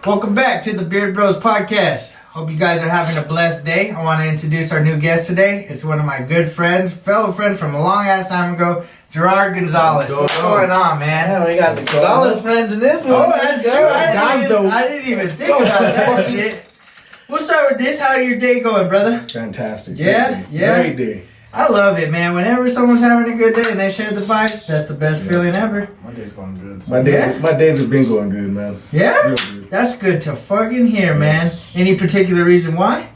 Welcome back to the Beard Bros podcast. Hope you guys are having a blessed day. I want to introduce our new guest today. It's one of my good friends, fellow friend from a long ass time ago, Gerards Gonzalez. What's going on, man? Yeah, we got the Gonzalez friends in this one. Oh, that's true. I didn't even think about that shit. We'll start with this. How your day going, brother? Fantastic. Yeah? Yeah? Great day. I love it, man. Whenever someone's having a good day and they share the vibes, that's the best feeling ever. My day's going good. My days have been going good, man. Yeah? Real good. That's good to fucking hear, man. Any particular reason why?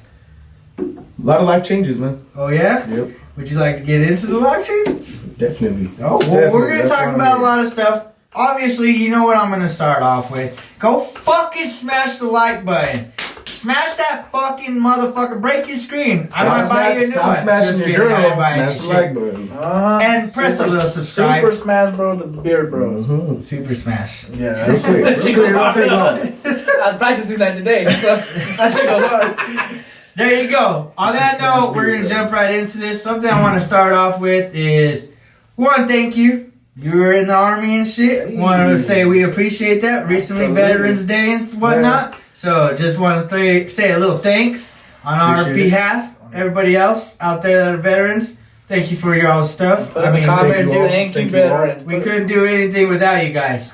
A lot of life changes, man. Oh, yeah? Yep. Would you like to get into the life changes? Definitely. Oh, well, Definitely. we're going to talk about a lot of stuff. Obviously, you know what I'm going to start off with. Go fucking smash the like button. Smash that fucking motherfucker. Break your screen. I want to buy you a new one. Stop smashing Just your kidding, I girl. ain't buying Smash you the shit. like button. And press a little subscribe. Super Smash Bros. The Beard Bros. Mm-hmm. Super smash. Yeah. Real quick. Real quick. It don't take long. I was practicing that today, so that shit goes hard. There you go. On that note, we're going to jump right into this. Something I want to start off with is, one, thank you. You were in the Army and shit. Want to say we appreciate that. Recently, Absolutely. Veterans Day and whatnot. So just want to say a little thanks on our Appreciate it. behalf. Everybody else out there that are veterans, thank you for your all stuff. Put in the comments, thank you, Thank you all. veteran. We couldn't do anything without you guys.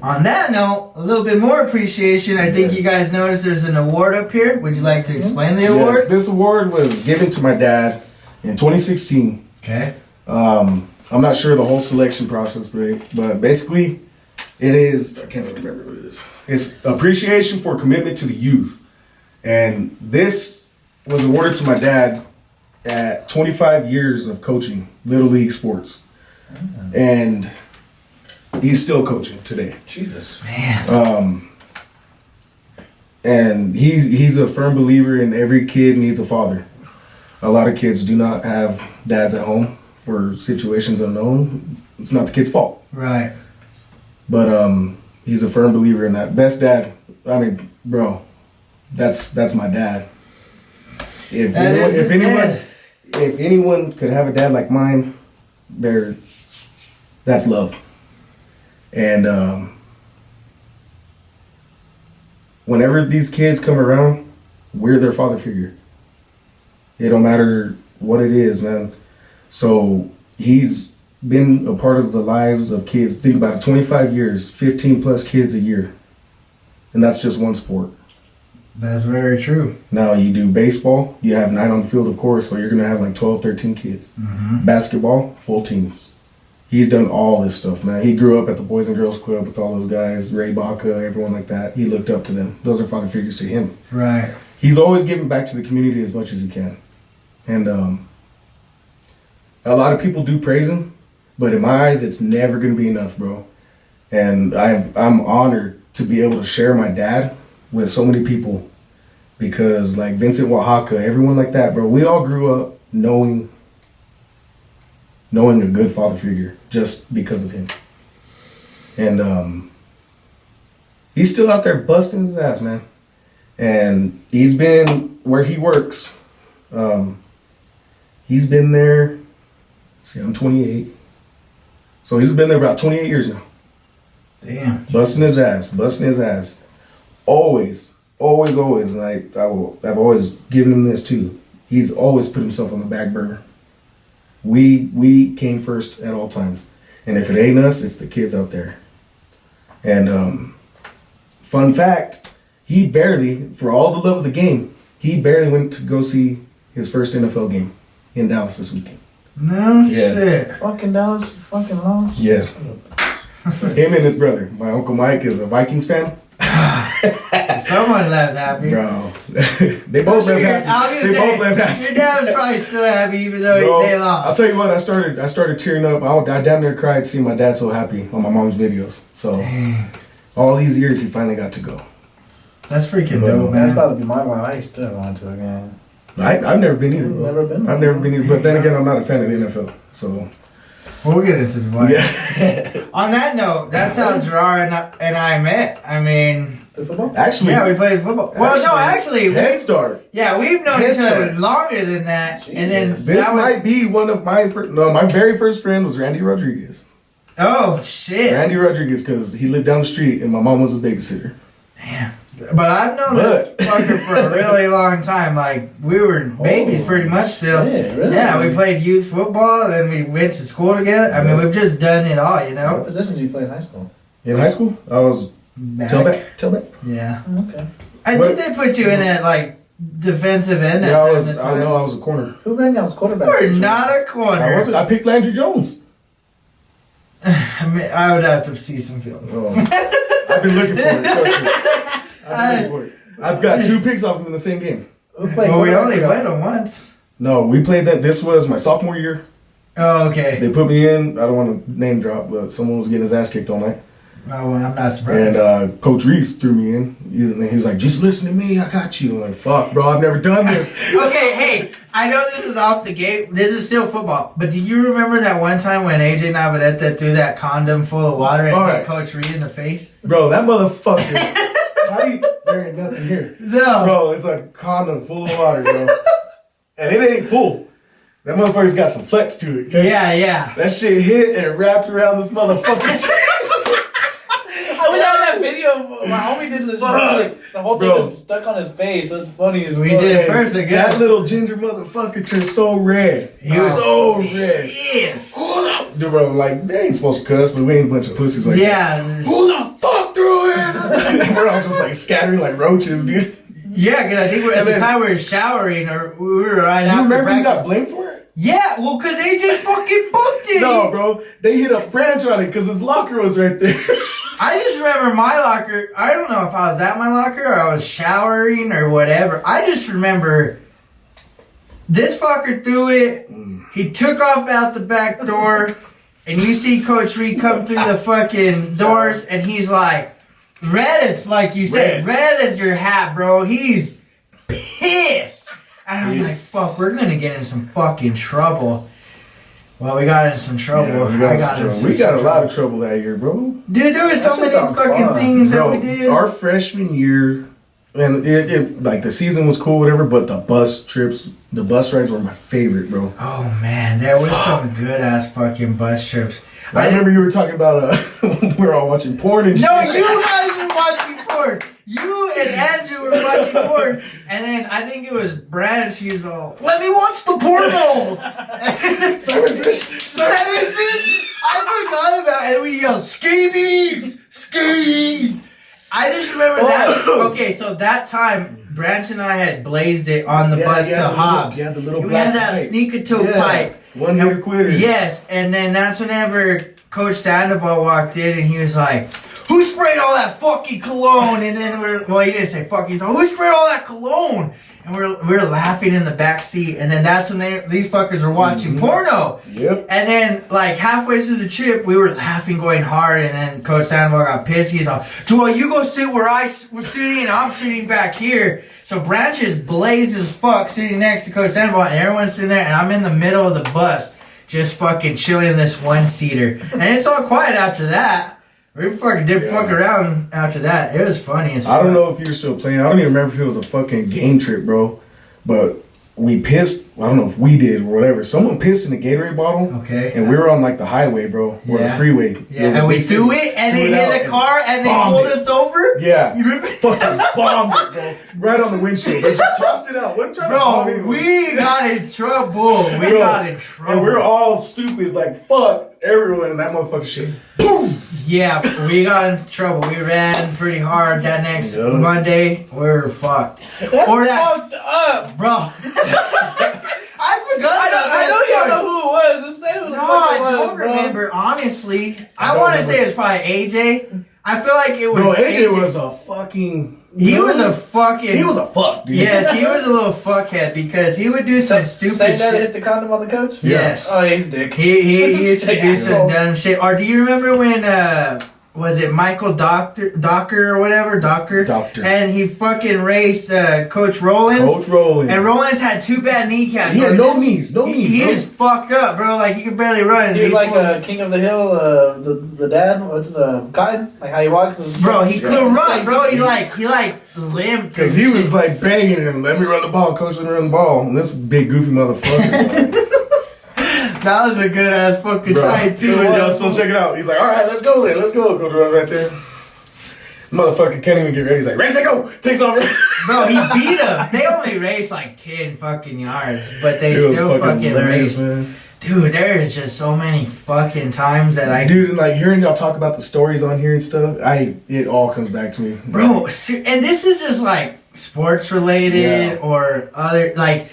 On that note, a little bit more appreciation. I think you guys noticed there's an award up here. Would you like to explain the award? Yes, this award was given to my dad in 2016. Okay. I'm not sure the whole selection process, but basically, it is. I can't remember what it is. It's appreciation for commitment to the youth, and this was awarded to my dad at 25 years of coaching Little League sports, and he's still coaching today. Jesus. Man. And he's a firm believer in every kid needs a father. A lot of kids do not have dads at home for situations unknown. It's not the kid's fault. Right. But he's a firm believer in that. Best dad. I mean, bro, that's my dad. If That anyone, is his dad. if anyone could have a dad like mine, that's love. And whenever these kids come around, we're their father figure. It don't matter what it is, man. So he's been a part of the lives of kids. Think about it, 25 years, 15 plus kids a year. And that's just one sport. That's very true. Now you do baseball, you have 9 on the field, of course, so you're going to have like 12, 13 kids. Mm-hmm. Basketball, full teams. He's done all this stuff, man. He grew up at the Boys and Girls Club with all those guys, Ray Baca, everyone like that. He looked up to them. Those are father figures to him. Right. He's always giving back to the community as much as he can. And a lot of people do praise him, but in my eyes, it's never going to be enough, bro. And I'm honored to be able to share my dad with so many people, because like Vincent Oaxaca, everyone like that, bro, we all grew up knowing a good father figure just because of him. And he's still out there busting his ass, man. And he's been where he works. He's been there, see, I'm 28. So he's been there about 28 years now. Damn. Busting his ass. Always. Like I've always given him this too. He's always put himself on the back burner. We came first at all times. And if it ain't us, it's the kids out there. And fun fact, he barely, for all the love of the game, he barely went to go see his first NFL game in Dallas this weekend. No Yeah. shit. Fucking Dallas, you fucking lost. Yeah. Him and his brother. My Uncle Mike is a Vikings fan. Someone left happy. Bro. They both left happy. They both left happy. Your dad was probably still happy even though Bro, they lost. I'll tell you what, I started tearing up. I damn near cried seeing my dad so happy on my mom's videos. So Dang. all these years he finally got to go. That's freaking Bro, dope, That's man. about to be my one. I still want to again. I've never been either, bro. Never been? I've never been either. But then again, I'm not a fan of the NFL. So Well, we'll get into the why. yeah. On that note, that's how Gerard and I met. I mean, The football? Actually, yeah, we played football. Well, no, actually, Head Start. yeah, we've known Head each other Start. longer than that. And then Jesus. This that was, might be one of my first. No, my very first friend was Randy Rodriguez. oh shit, Randy Rodriguez, because he lived down the street and my mom was a babysitter. damn. But I've known this fucker for a really long time. Like, we were babies pretty much still. Yeah, really? Yeah, we played youth football, then we went to school together. I mean, we've just done it all, you know? What positions did you play in high school? In high school, I was tailback. Yeah. Okay. I think they put you in at, like, defensive end. Yeah, I was a corner. Who ran y'all's quarterback? We're not a corner. I picked Landry Jones. I mean, I would have to see some film. Oh. I've been looking for it. Trust me. I've got 2 picks off him in the same game. Who played Well, we only played them once. No, we played that. This was my sophomore year. Oh, okay. They put me in. I don't want to name drop, but someone was getting his ass kicked all night. Oh, well, I'm not surprised. And Coach Reese threw me in. He was like, just listen to me. I got you. I'm like, fuck, bro. I've never done this. Okay, hey, I know this is off the gate. This is still football. But do you remember that one time when AJ Navarrete threw that condom full of water and hit Coach Reed in the face? Bro, that motherfucker. There ain't nothing here. No. Bro, it's a condom full of water, bro. And it ain't full. That motherfucker's got some flex to it. Okay? Yeah. That shit hit and wrapped around this motherfucker's I was on that video. My homie did this. Like, the whole thing was stuck on his face. So it's funny as We fuck. did it first again. That little ginger motherfucker turned so red. He was so red. Yes. Hold up. Dude, bro, like, they ain't supposed to cuss, but we ain't a bunch of pussies like Yeah. that. Who the fuck threw it? And we're all just like scattering like roaches, dude. Yeah, because I think at the time we were showering or we were right You after remember you practice. got blamed for it? Yeah, well, because AJ fucking booked it. No, bro. They hit a branch on it because his locker was right there. I just remember my locker. I don't know if I was at my locker or I was showering or whatever. I just remember this fucker threw it. He took off out the back door, and you see Coach Reed come through the fucking doors, and he's like, red as, like you said, red as your hat, bro. He's pissed. And I'm like, fuck, we're going to get in some fucking trouble. Well, we got in some trouble. Yeah, we got a lot of trouble that year, bro. Dude, there was so many fucking things that we did. Our freshman year, and it like the season was cool, whatever, but the bus trips, the bus rides were my favorite, bro. Oh man, there was some good ass fucking bus trips. I remember you were talking about we were all watching porn and No, shit. you guys were watching porn. You and Andrew were watching porn, and then I think it was Brad. She's all, "Let me watch the porno." Simon Fish. I forgot about it. And we yelled, "Scabies, scabies!" I just remember that. Okay, so that time, Branch and I had blazed it on the bus to Hobbs. Yeah, the little We black had that pipe. sneak-a-toe pipe. One hitter quitter. Yes, and then that's whenever Coach Sandoval walked in and he was like, "Who sprayed all that fucking cologne?" And then he didn't say fucking, he's like, "Who sprayed all that cologne?" And we're laughing in the back seat, and then that's when these fuckers were watching porno. Yep. And then like halfway through the trip, we were laughing, going hard, and then Coach Sandoval got pissed. He's like, "Joel, you go sit where I was sitting, and I'm sitting back here." So Branch is blazed as fuck sitting next to Coach Sandoval, and everyone's sitting there, and I'm in the middle of the bus, just fucking chilling in this one-seater. And it's all quiet after that. We fucking did fuck around after that. It was funny as fuck. I don't know if you were still playing. I don't even remember if it was a fucking game trip, bro. But we pissed. I don't know if we did or whatever. Someone pissed in a Gatorade bottle. Okay. And we were on like the highway, bro. Or the freeway. Yeah, and we threw it, and it hit a car, and they pulled us over. Yeah. You remember? Fucking bombed it, bro. Right on the windshield. They just tossed it out. What Bro, we got in trouble. We got in trouble. And we were all stupid, like, fuck everyone in that motherfucking shit. Boom! Yeah, we got into trouble. We ran pretty hard that next Monday. We were fucked. Fucked up. Bro. I forgot about that. I know you don't know who it was. Just say who the No, fuck I it was, don't bro. remember, honestly. I don't want to remember. say it was probably AJ. I feel like it was Bro, AJ was a fucking... He was a fucking... He was a fuck, dude. Yes, he was a little fuckhead because he would do some stupid Same guy that shit. hit the condom on the coach? Yes. Oh, he's a dick. He used to do some Asshole. dumb shit. Or do you remember when was it Michael Docker or whatever? Docker. And he fucking raced Coach Rollins. Coach Rollins. And Rollins had 2 bad kneecaps. He had bro. no knees. He bro. is fucked up, bro. Like he could barely run. He was like King of the Hill, the dad. What's his Cotton? Like how he walks. Bro, he couldn't run, bro. He limped. Because he was like banging him. Let me run the ball, coach. Let me run the ball. And this big goofy motherfucker. That was a good ass fucking tie too. So check it out. He's like, all right, let's go then. Let's go. Coach Run right there. Motherfucker can't even get ready. He's like, race and go! Takes off. Bro, he beat him. They only raced like 10 fucking yards, but they It was still fucking hilarious, raced. man. Dude, there's just so many fucking times that I... Dude, and like hearing y'all talk about the stories on here and stuff, it all comes back to me. Bro, and this is just like sports related or other, like...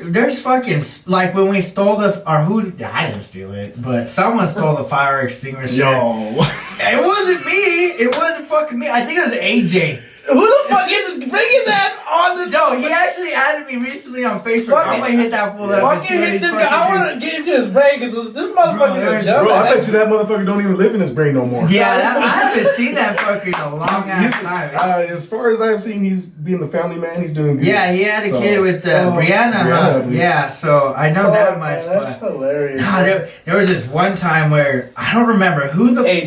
there's fucking, like when we stole I didn't steal it, but someone stole the fire extinguisher. Yo. It wasn't me. It wasn't fucking me. I think it was AJ. Who the fuck is this? Bring his ass on the... No, he actually added me recently on Facebook. I'm gonna hit that fool up. Fucking hit this guy. I want to get into his brain because this motherfucker is a Bro, dumb. I bet you that motherfucker don't even live in his brain no more. Yeah, I haven't seen that fucker in a long ass time. As far as I've seen, he's being the family man. He's doing good. Yeah, he had a kid with Brianna, huh? Brianna, Yeah, so I know that much. Man, that's hilarious. Nah, there was this one time where I don't remember who the... AJ.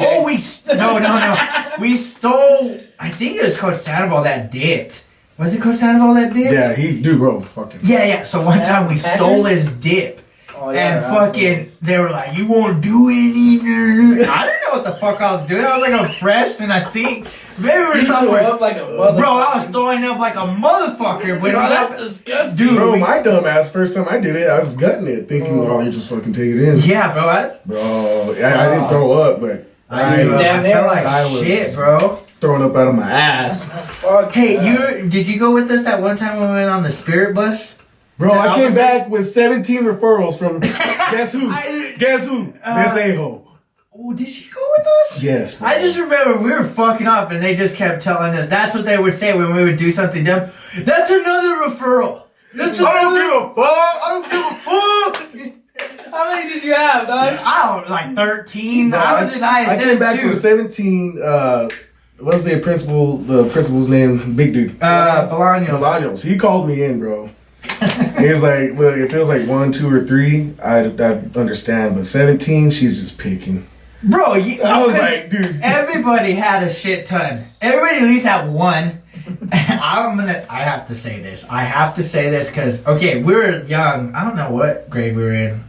Oh, no. We stole... I think it was Coach Sandoval that dipped. Was it Coach Sandoval that dipped? Yeah, he do bro fucking. Yeah. So one time we stole his dip. Oh, yeah, And fucking, they were like, you won't do any. I didn't know what the fuck I was doing. I was like a freshman, I think. Maybe we were somewhere. Up like a motherfucker. Bro, I was throwing up like a motherfucker. When That's disgusting. Dude, Bro, my dumb ass first time I did it, I was gutting it, thinking, you just fucking take it in. Yeah, bro. Bro, I didn't throw up, but I Damn, felt like I was- shit, bro. throwing up out of my ass. Fuck Hey, yeah. did you go with us that one time when we went on the Spirit bus? Bro, I came back with 17 referrals from guess who? Guess who? Miss A-Ho. Oh, did she go with us? Yes. Bro. I just remember we were fucking off and they just kept telling us. That's what they would say when we would do something dumb. That's another referral. That's I another. don't give a fuck. I don't give a fuck. How many did you have, dog? I don't like 13. I was in ISS I came back too. with 17. What's the principal's name? Big dude. Bolaños. Bolaños. He called me in, bro. He was like, look, if it was like 1, 2, or 3, I'd understand. But 17, she's just picking. Bro, I was like, dude. Everybody had a shit ton. Everybody at least had one. I have to say this. I have to say this because, okay, we were young. I don't know what grade we were in.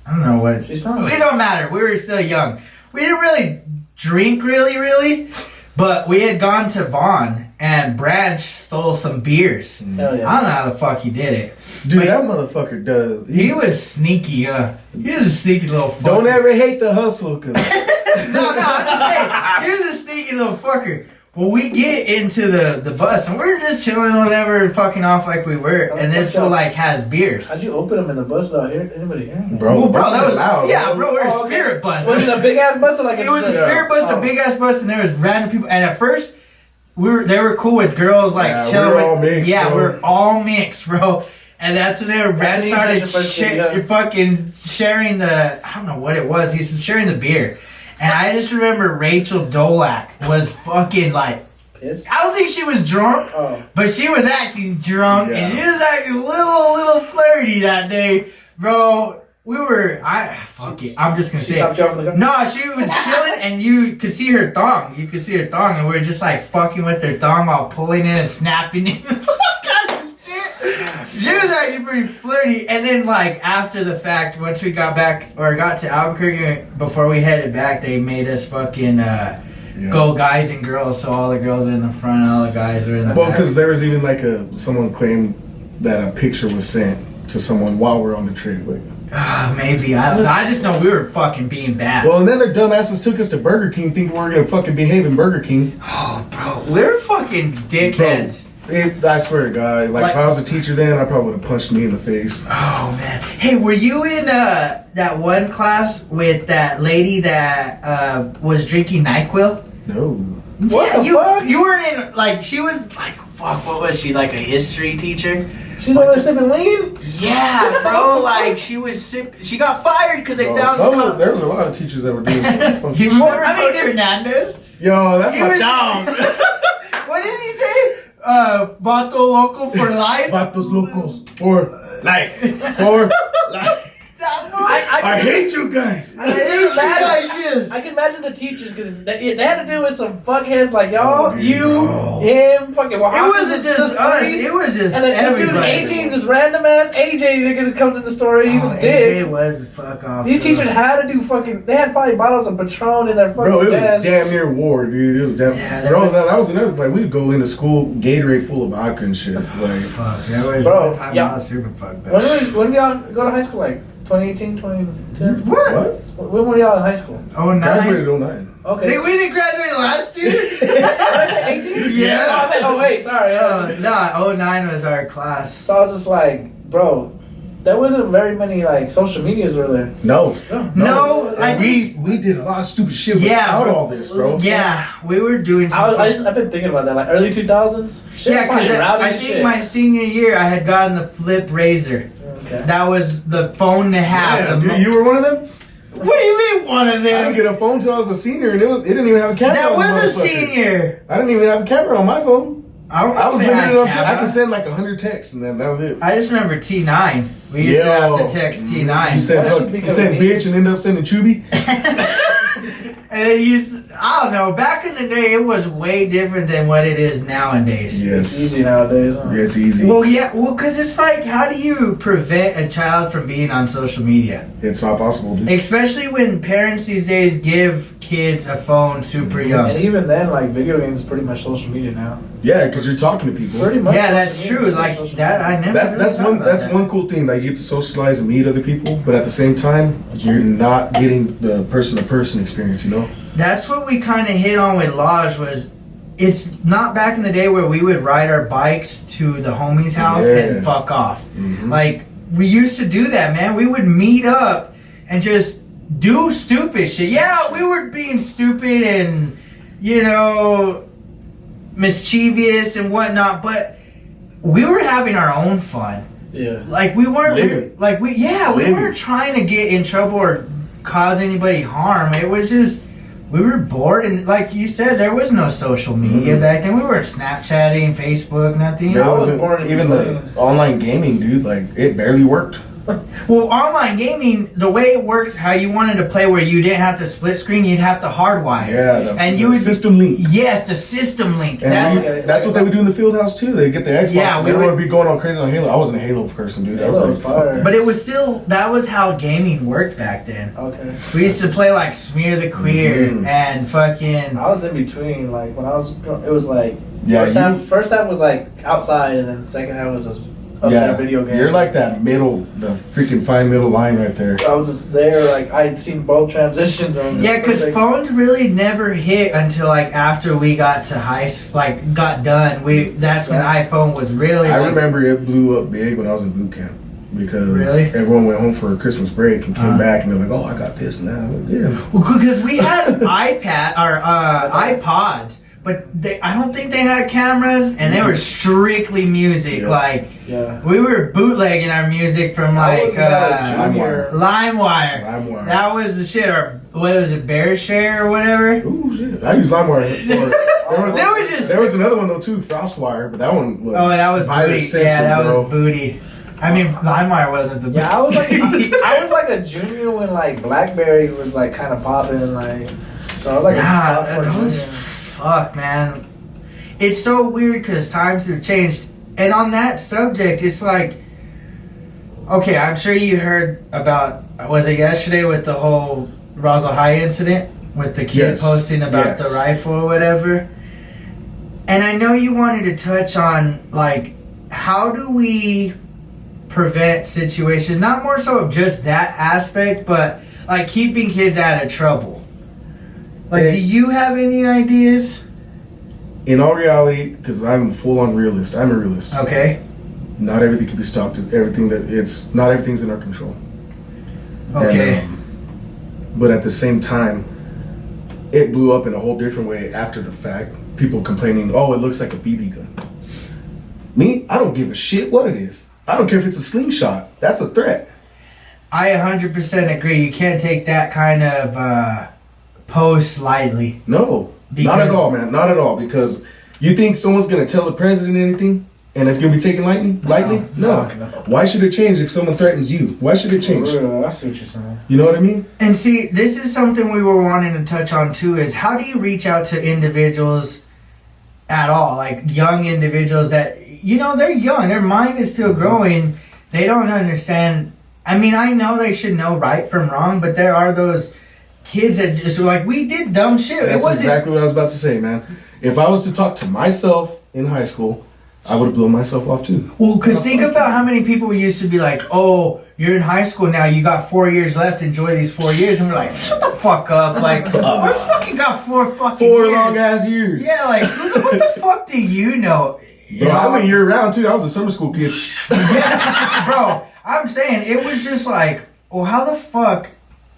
I don't know what. It don't matter. We were still young. We didn't really drink, really. But we had gone to Vaughn and Branch stole some beers. Hell yeah. I don't know how the fuck he did it. Dude, But that motherfucker does. he was sneaky, he was a sneaky little fucker. Don't ever hate the hustle, cause No, I'm just saying, he was a sneaky little fucker. Well, we get into the bus and we're just chilling, whatever, fucking off like we were, and this fool like has beers. How'd you open them in the bus without anybody hearing? bro, Well, bro, that was loud. yeah, bro. We're a Oh, okay. spirit bus. Was it a big ass bus or like It was a spirit bus, a big ass bus, and there was random people. And at first, they were cool with girls, like Yeah, chilling. we were all mixed, yeah, bro. we're all mixed, bro. And that's when they were That's started the first thing, yeah. fucking sharing the. I don't know what it was. He's sharing the beer, and I just remember Rachel Dolak was fucking like. Pissed? I don't think she was drunk, but she was acting drunk, and she was acting a little flirty that day, bro. Fuck it. I'm just gonna say. Topped you off in the car? No, she was chilling, and you could see her thong. You could see her thong, and we were just like fucking with her thong while pulling in and snapping it. She was actually pretty flirty, and then like after the fact, once we got to Albuquerque, before we headed back, they made us fucking go guys and girls. So all the girls are in the front, all the guys are in the back. Well, because there was even like someone claimed that a picture was sent to someone while we're on the trip. Like, maybe I don't know. I just know we were fucking being bad. well, and then their dumbasses took us to Burger King, thinking we were gonna fucking behave in Burger King. Oh, bro, we're fucking dickheads. I swear to God, like if I was a teacher then, I probably would have punched me in the face. Oh man! Hey, were you in that one class with that lady that was drinking NyQuil? No. What the fuck? You weren't in like she was like fuck. What was she like a history teacher? She's over there sipping lean? Yeah, bro. Like she got fired because they found. There was a lot of teachers that were doing some funky You shit. remember Coach Hernandez? Yo, that's He my was- dog. What did he say? Vato loco for life. Vatos locos for life. For life. I hate you guys. I can imagine the teachers because they had to deal with some fuckheads like y'all, him, fucking. Well, it wasn't just us. It was just and then everybody. this dude AJ, this random ass AJ nigga that comes in the story. He's a dick. AJ was fuck off. These teachers had to do fucking. They had probably bottles of Patron in their fucking. Bro, it was desk. damn near war, dude. It was damn. Yeah, bro, that was another. Like we'd go into school, Gatorade full of vodka and shit. Like, fuck. That was Bro, one time yeah. I was super fucked up. When did y'all go to high school? Like 2018, 2010? What? When were y'all in high school? Oh, 9? graduated 09. Okay. We didn't graduate last year? Did I say 18? Yeah. Oh, I said, oh wait, sorry. No, 09 was our class. So I was just like, bro, there wasn't very many like social medias were there. No. No, I we did a lot of stupid shit without all this, bro. Yeah, we were doing some I've been thinking about that, like early 2000s. Shit, yeah, because I think shit. my senior year I had gotten the flip razor. Okay. That was the phone to have. Yeah, you were one of them? What do you mean one of I them? didn't get a phone till I was a senior, and it didn't even have a camera. That on the was a motherfucker. senior. I didn't even have a camera on my phone. I was if it had limited on. I camera. could send like 100 texts, and then that was it. I just remember T9. We used to have to text T9. You said That should be you said convenient. bitch and ended up sending Chubby. And it used, I don't know, back in the day it was way different than what it is nowadays. It's Yes. easy nowadays. Huh? Yeah, it's easy. Well, because it's like, how do you prevent a child from being on social media? It's not possible, dude. Especially when parents these days give kids a phone super young. And even then, like video games is pretty much social media now. Yeah, because you're talking to people. Pretty much. Yeah, that's social true. media, Like social that, media. I never. That's really thought one about that's that. one cool thing. Like you get to socialize and meet other people, but at the same time, you're not getting the person-to-person experience. You know? That's what we kind of hit on with Lodge was. It's not back in the day where we would ride our bikes to the homie's house Yeah. and fuck off. Mhm. Like we used to do that, man. We would meet up and just do stupid shit. Yeah, we were being stupid and mischievous and whatnot, but we were having our own fun. Yeah. Like we weren't Living. we Living. weren't trying to get in trouble or cause anybody harm. It was just we were bored, and like you said, there was no social media back then. We weren't Snapchatting, Facebook, nothing. There I was wasn't born in even between. the online gaming, dude. Like it barely worked. Well, online gaming, the way it worked, how you wanted to play, where you didn't have to split screen, you'd have to hardwire. Yeah, and the you would system link. Yes, the system link. And that's what they would do in the field house too. They get the Xbox. Yeah, and we they would- would be going all crazy on Halo. I wasn't a Halo person, dude. I Halo was was like, fire. fuck that. But it was still, that was how gaming worked back then. Okay. We used to play like Smear the Queer Mhm. and fucking. I was in between. Like when I was, it was like Yeah, first half was like outside, and then second half was just up there video games. You're like that middle, the freaking fine middle line right there. I was just there. Like I'd seen both transitions. I was Yeah, just because like, phones really never hit until like after we got to got done. That's when iPhone was really. I like, remember it blew up big when I was in boot camp because Really? everyone went home for a Christmas break and came back and they're like, "Oh, I got this now." Yeah. Well, because we had iPods, but I don't think they had cameras, and they were strictly music. Yeah. Like yeah. we were bootlegging our music from I like was about junior. LimeWire. LimeWire. That was the shit. Or what was it, BearShare or whatever? Ooh, shit. I use LimeWire. They were just. There was another one though too, FrostWire, but that one was. Oh, that was virus booty. central, Yeah, that bro. was booty. I mean, LimeWire wasn't the best. Yeah, I was like a junior when like BlackBerry was like kind of popping. Like so, I was like a sophomore junior. Fuck, man. It's so weird because times have changed. And on that subject, it's like, okay, I'm sure you heard about, was it yesterday with the whole Roswell High incident with the kid Yes. posting about the rifle or whatever? And I know you wanted to touch on, like, how do we prevent situations, not more so of just that aspect, but like keeping kids out of trouble? Like, do you have any ideas? In all reality, because I'm full on realist, I'm a realist. Okay. Not everything can be stopped. Not everything's in our control. Okay. And, but at the same time, it blew up in a whole different way after the fact. People complaining, "Oh, it looks like a BB gun." Me, I don't give a shit what it is. I don't care if it's a slingshot. That's a threat. I 100% agree. You can't take that kind of post lightly. No, not at all, man. Not at all. Because you think someone's gonna tell the president anything? and it's gonna be taken lightly? No. Why should it change if someone threatens you? Why should it change? I see what you're saying. You know what I mean? And see, this is something we were wanting to touch on too, is how do you reach out to individuals at all? Like young individuals that, they're young, their mind is still growing. They don't understand. I mean, I know they should know right from wrong, but there are those kids that just were like, we did dumb shit. That's exactly what I was about to say, man. If I was to talk to myself in high school, I would have blown myself off too. Well, because think about how many people used to be like, oh, you're in high school now, you got 4 years left, enjoy these 4 years. And we're like, shut the fuck up. Like, I fucking got 4 fucking years. 4 long ass years. Yeah, like, what the fuck do you know? Bro, I'm a year round too. I was a summer school kid. Yeah, bro, I'm saying, it was just like, well, how the fuck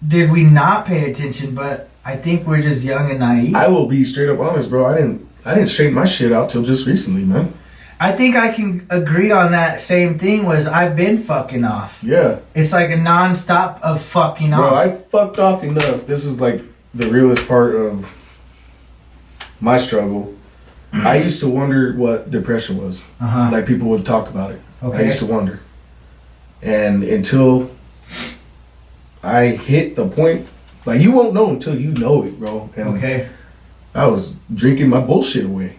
did we not pay attention? But I think we're just young and naive. I will be straight up honest, bro. I didn't straighten my shit out till just recently, man. I think I can agree on that same thing. Was I've been fucking off. Yeah. It's like a non-stop of fucking off. Bro, I fucked off enough. This is like the realest part of my struggle. I used to wonder what depression was. Like people would talk about it. Okay. I used to wonder. And until I hit the point, like you won't know until you know it, bro. And I was drinking my bullshit away.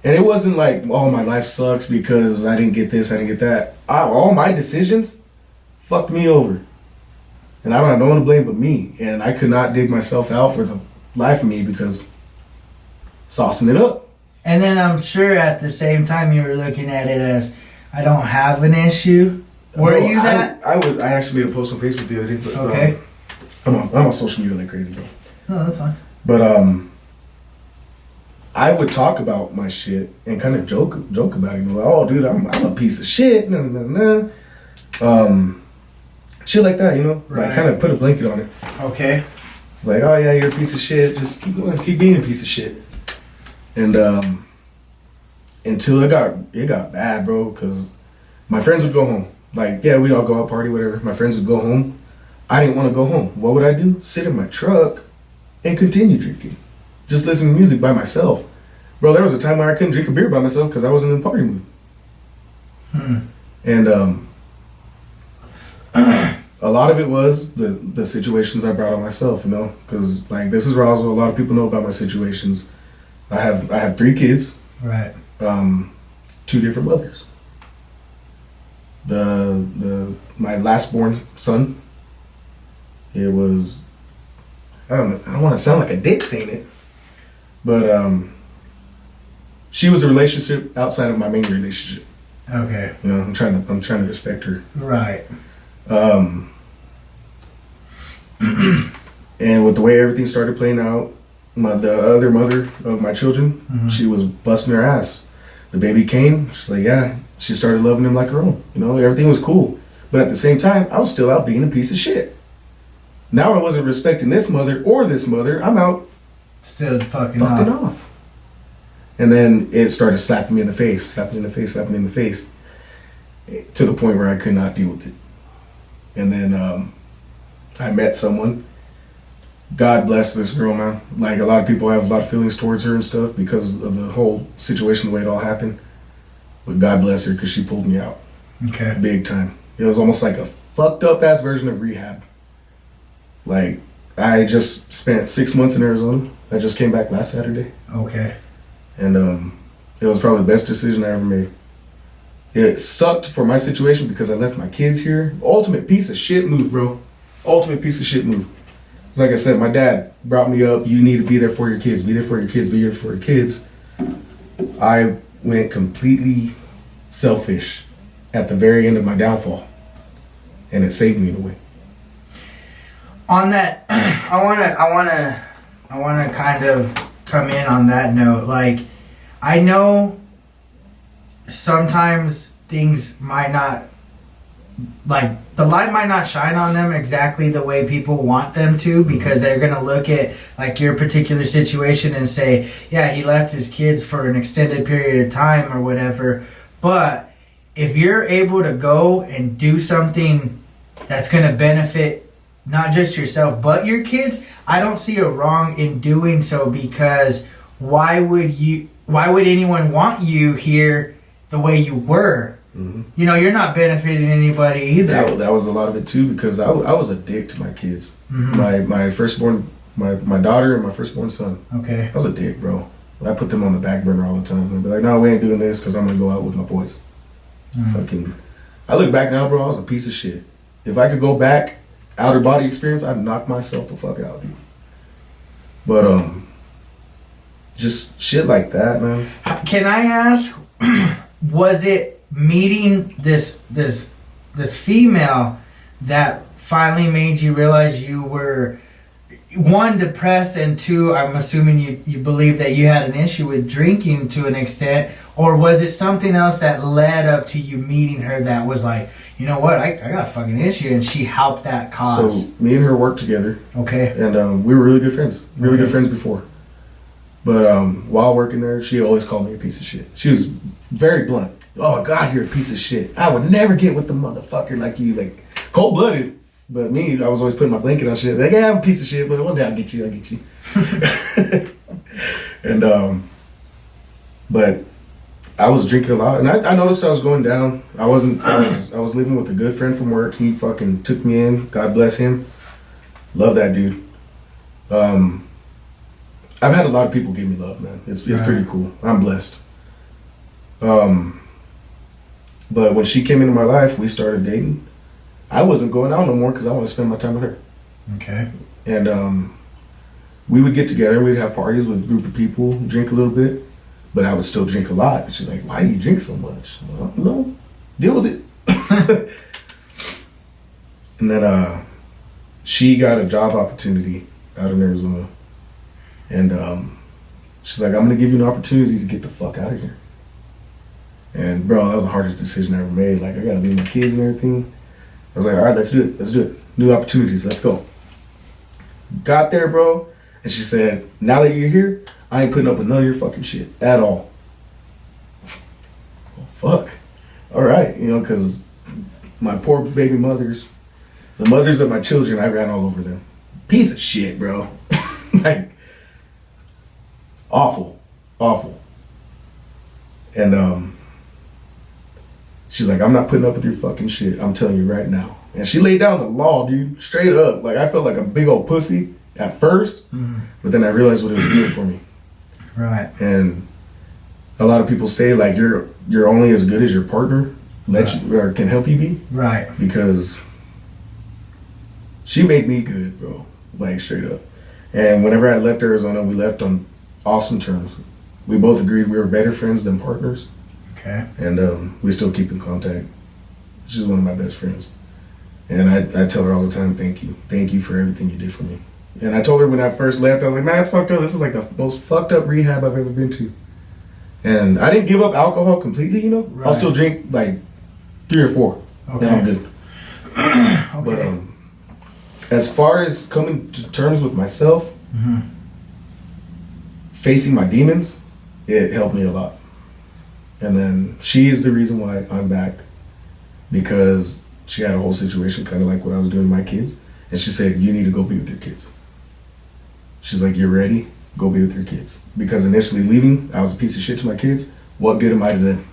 And it wasn't like, oh, my life sucks because I didn't get this, I didn't get that. All my decisions fucked me over. And I don't have no one to blame but me. And I could not dig myself out for the life of me because saucing it up. And then I'm sure at the same time you were looking at it as, I don't have an issue. Were you that? I actually made a post on Facebook the other day. But, okay. I'm on social media like crazy, bro. No, that's fine. But I would talk about my shit and kind of joke about it. Like, oh, dude, I'm a piece of shit. Shit like that, Right. Like kind of put a blanket on it. Okay. It's like, oh yeah, you're a piece of shit. Just keep going, keep being a piece of shit. And until it got bad, bro, because my friends would go home. Like, yeah, we'd all go out party, whatever. My friends would go home. I didn't want to go home. What would I do? Sit in my truck and continue drinking. Just listen to music by myself. Bro, there was a time where I couldn't drink a beer by myself because I wasn't in the party mood. And a lot of it was the situations I brought on myself, because like this is where also a lot of people know about my situations. I have 3 kids. Right. 2 different mothers. My last born son, it was, I don't want to sound like a dick saying it, but she was a relationship outside of my main relationship. Okay. I'm trying to respect her. Right. And with the way everything started playing out, the other mother of my children, she was busting her ass. The baby came, she's like, yeah, she started loving him like her own. Everything was cool. But at the same time, I was still out being a piece of shit. Now I wasn't respecting this mother or this mother. I'm out still fucking off. And then it started slapping me in the face, to the point where I could not deal with it. And then I met someone. God bless this girl, man. Like, a lot of people have a lot of feelings towards her and stuff because of the whole situation, the way it all happened. But God bless her because she pulled me out. Okay. Big time. It was almost like a fucked up ass version of rehab. Like, I just spent 6 months in Arizona. I just came back last Saturday. Okay. And it was probably the best decision I ever made. It sucked for my situation because I left my kids here. Ultimate piece of shit move, bro. Ultimate piece of shit move. Like I said, my dad brought me up. You need to be there for your kids. Be there for your kids. Be there for your kids. I went completely selfish at the very end of my downfall, and it saved me in a way. On that, I wanna kind of come in on that note. Like, I know sometimes things might not, like, the light might not shine on them exactly the way people want them to, because they're going to look at, like, your particular situation and say, yeah, he left his kids for an extended period of time or whatever. But if you're able to go and do something that's going to benefit not just yourself but your kids, I don't see a wrong in doing so, because why would anyone want you here the way you were. Mm-hmm. You know, you're not benefiting anybody either. That was a lot of it too, because I was a dick to my kids. Mm-hmm. My firstborn, my daughter and my firstborn son. Okay. I was a dick, bro. I put them on the back burner all the time. I'd be like, no, we ain't doing this because I'm gonna go out with my boys. Fucking. I look back now, bro. I was a piece of shit. If I could go back, outer body experience, I'd knock myself the fuck out, dude. But just shit like that, man. Can I ask, was it meeting this female that finally made you realize you were, one, depressed, and two, I'm assuming you believe that you had an issue with drinking to an extent, or was it something else that led up to you meeting her that was like, you know what, I got a fucking issue, and she helped that cause? So me and her worked together. Okay. And we were really good friends. Really good friends before. But while working there, she always called me a piece of shit. She was very blunt. Oh, God, you're a piece of shit. I would never get with the motherfucker like you. Like, cold-blooded. But me, I was always putting my blanket on shit. Like, yeah, I'm a piece of shit, but one day I'll get you. And, but I was drinking a lot. And I noticed I was going down. I was living with a good friend from work. He fucking took me in. God bless him. Love that dude. I've had a lot of people give me love, man. It's pretty cool. I'm blessed. But when she came into my life, we started dating. I wasn't going out no more because I want to spend my time with her. Okay. And we would get together. We'd have parties with a group of people, drink a little bit. But I would still drink a lot. And she's like, why do you drink so much? Well, no, deal with it. And then she got a job opportunity out in Arizona. And she's like, I'm going to give you an opportunity to get the fuck out of here. And, bro, that was the hardest decision I ever made. Like, I got to leave my kids and everything. I was like, all right, let's do it. New opportunities, let's go. Got there, bro. And she said, now that you're here, I ain't putting up with none of your fucking shit at all. Well, fuck. All right, you know, because my poor baby mothers, the mothers of my children, I ran all over them. Piece of shit, bro. Like, awful. And she's like, I'm not putting up with your fucking shit. I'm telling you right now. And she laid down the law, dude, straight up. Like, I felt like a big old pussy at first, but then I realized what it was doing for me. Right. And a lot of people say, like, you're only as good as your partner you or can help you be. Right. Because she made me good, bro. Like, straight up. And whenever I left Arizona, we left on awesome terms. We both agreed we were better friends than partners. Okay. And we still keep in contact. She's one of my best friends. And I tell her all the time, thank you. Thank you for everything you did for me. And I told her when I first left, I was like, man, that's fucked up. This is like the most fucked up rehab I've ever been to. And I didn't give up alcohol completely, you know? Right. I'll still drink like 3 or 4. Okay. And I'm good. Okay. But as far as coming to terms with myself, facing my demons, it helped me a lot. And then she is the reason why I'm back, because she had a whole situation kind of like what I was doing to my kids. And she said, you need to go be with your kids. She's like, you're ready? Go be with your kids. Because initially leaving, I was a piece of shit to my kids. What good am I to them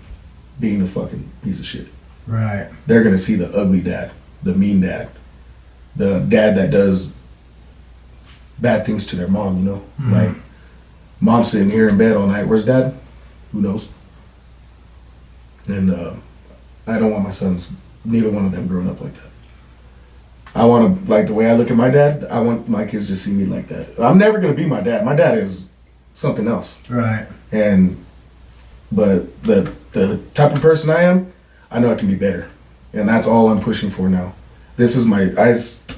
being a fucking piece of shit? Right. They're going to see the ugly dad, the mean dad, the dad that does bad things to their mom, you know? Like, mom's sitting here in bed all night. Where's dad? Who knows? And I don't want my sons, neither one of them, growing up like that. I want to, like, the way I look at my dad, I want my kids to see me like that. I'm never going to be my dad. My dad is something else. Right. But the type of person I am, I know I can be better. And that's all I'm pushing for now. This is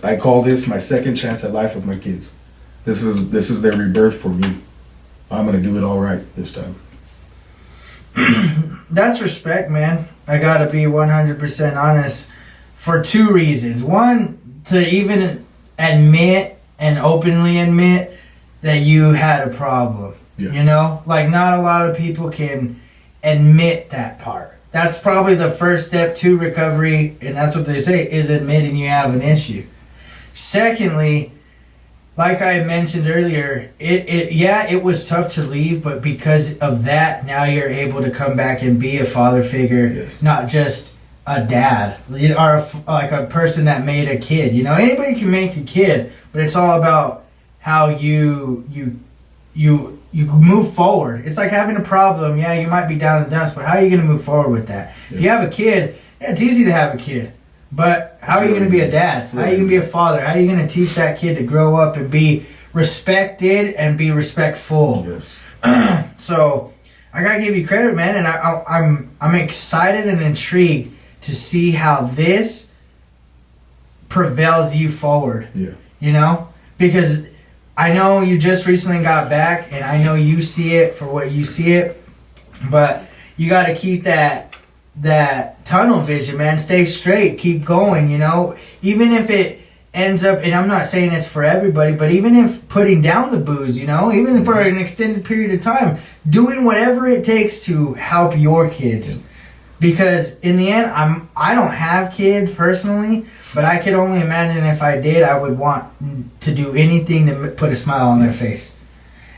I call this my second chance at life with my kids. This is their rebirth for me. I'm going to do it all right this time. That's respect, man. I gotta be 100% honest for 2 reasons. One, to even admit and openly admit that you had a problem. Yeah. You know? Like, not a lot of people can admit that part. That's probably the first step to recovery, and that's what they say, is admitting you have an issue. Secondly, like I mentioned earlier, it was tough to leave, but because of that, now you're able to come back and be a father figure, Yes. not just a dad, or like a person that made a kid. Anybody can make a kid, but it's all about how you move forward. It's like having a problem. Yeah, you might be down in the dumps, but how are you going to move forward with that? Yeah. If you have a kid, yeah, it's easy to have a kid. But how are you going to be a dad? How are you going to be a father? How are you going to teach that kid to grow up and be respected and be respectful? Yes. So I gotta give you credit, man, and I'm excited and intrigued to see how this prevails you forward. Yeah. Because I know you just recently got back, and I know you see it for what you see it, but you got to keep that tunnel vision, man. Stay straight, keep going. Even if it ends up, and I'm not saying it's for everybody, but even if putting down the booze, even for an extended period of time, doing whatever it takes to help your kids. Because in the end, I don't have kids personally, but I could only imagine if I did, I would want to do anything to put a smile on their face.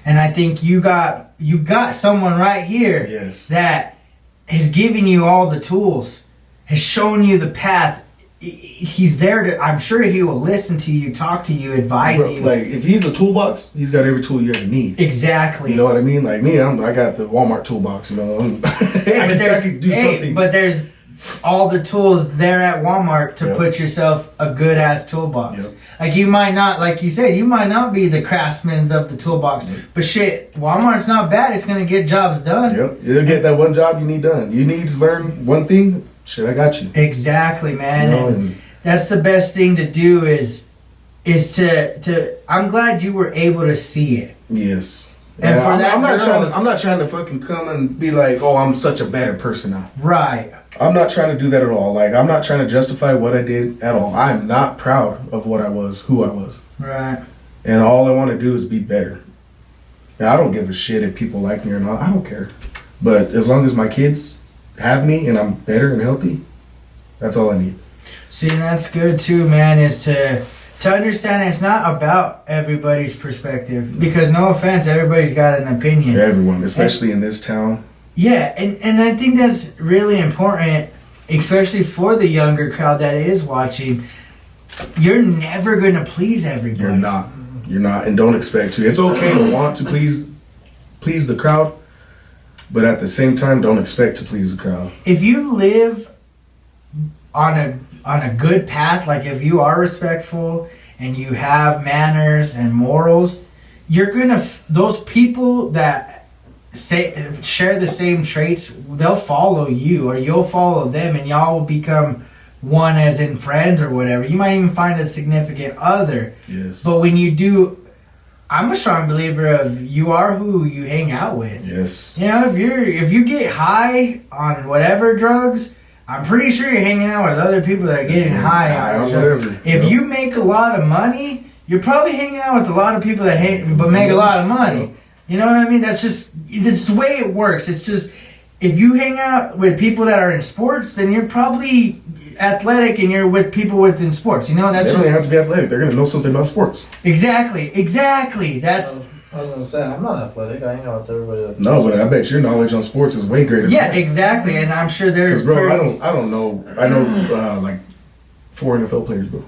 And I think you got someone right here Yes. that is giving you all the tools, has shown you the path. He's there to, I'm sure he will listen to you, talk to you, advise you. Like, if he's a toolbox, he's got every tool you ever need. Exactly. You know what I mean? Like me, I got the Walmart toolbox. I can do something. But there's all the tools there at Walmart to put yourself a good ass toolbox. Yep. Like you might not, like you said, you might not be the craftsman of the toolbox, but shit, Walmart's not bad. It's gonna get jobs done. Yep, you'll get that one job you need done. You need to learn one thing. Shit, I got you. Exactly, man. And that's the best thing to do is to. I'm glad you were able to see it. Yes. And for that, I'm not trying to fucking come and be like, oh, I'm such a better person now. Right. I'm not trying to do that at all. Like, I'm not trying to justify what I did at all. I'm not proud of what I was, who I was. Right. And all I want to do is be better. Now, I don't give a shit if people like me or not. I don't care. But as long as my kids have me and I'm better and healthy, that's all I need. See, that's good too, man, is to understand it's not about everybody's perspective. Because no offense, everybody's got an opinion. Everyone, especially in this town. Yeah, and I think that's really important, especially for the younger crowd that is watching. You're never going to please everybody. You're not. You're not, and don't expect to. It's okay to want to please the crowd, but at the same time, don't expect to please the crowd. If you live on a good path, like if you are respectful and you have manners and morals, you're gonna those people that share the same traits, they'll follow you, or you'll follow them, and y'all will become one, as in friends or whatever. You might even find a significant other. Yes. But when you do, I'm a strong believer of you are who you hang out with. Yes. If you get high on whatever drugs, I'm pretty sure you're hanging out with other people that are getting high on drugs. If you make a lot of money, you're probably hanging out with a lot of people that make a lot of money. You know what I mean? That's the way it works. It's just, if you hang out with people that are in sports, then you're probably athletic and you're with people within sports. That's they don't just... even have to be athletic. They're going to know something about sports. Exactly. That's... I was going to say, I'm not athletic. I hang out with everybody. No, but I bet your knowledge on sports is way greater. Yeah, exactly. And I'm sure there's... Because, bro, I don't know. I know, like, 4 NFL players, bro.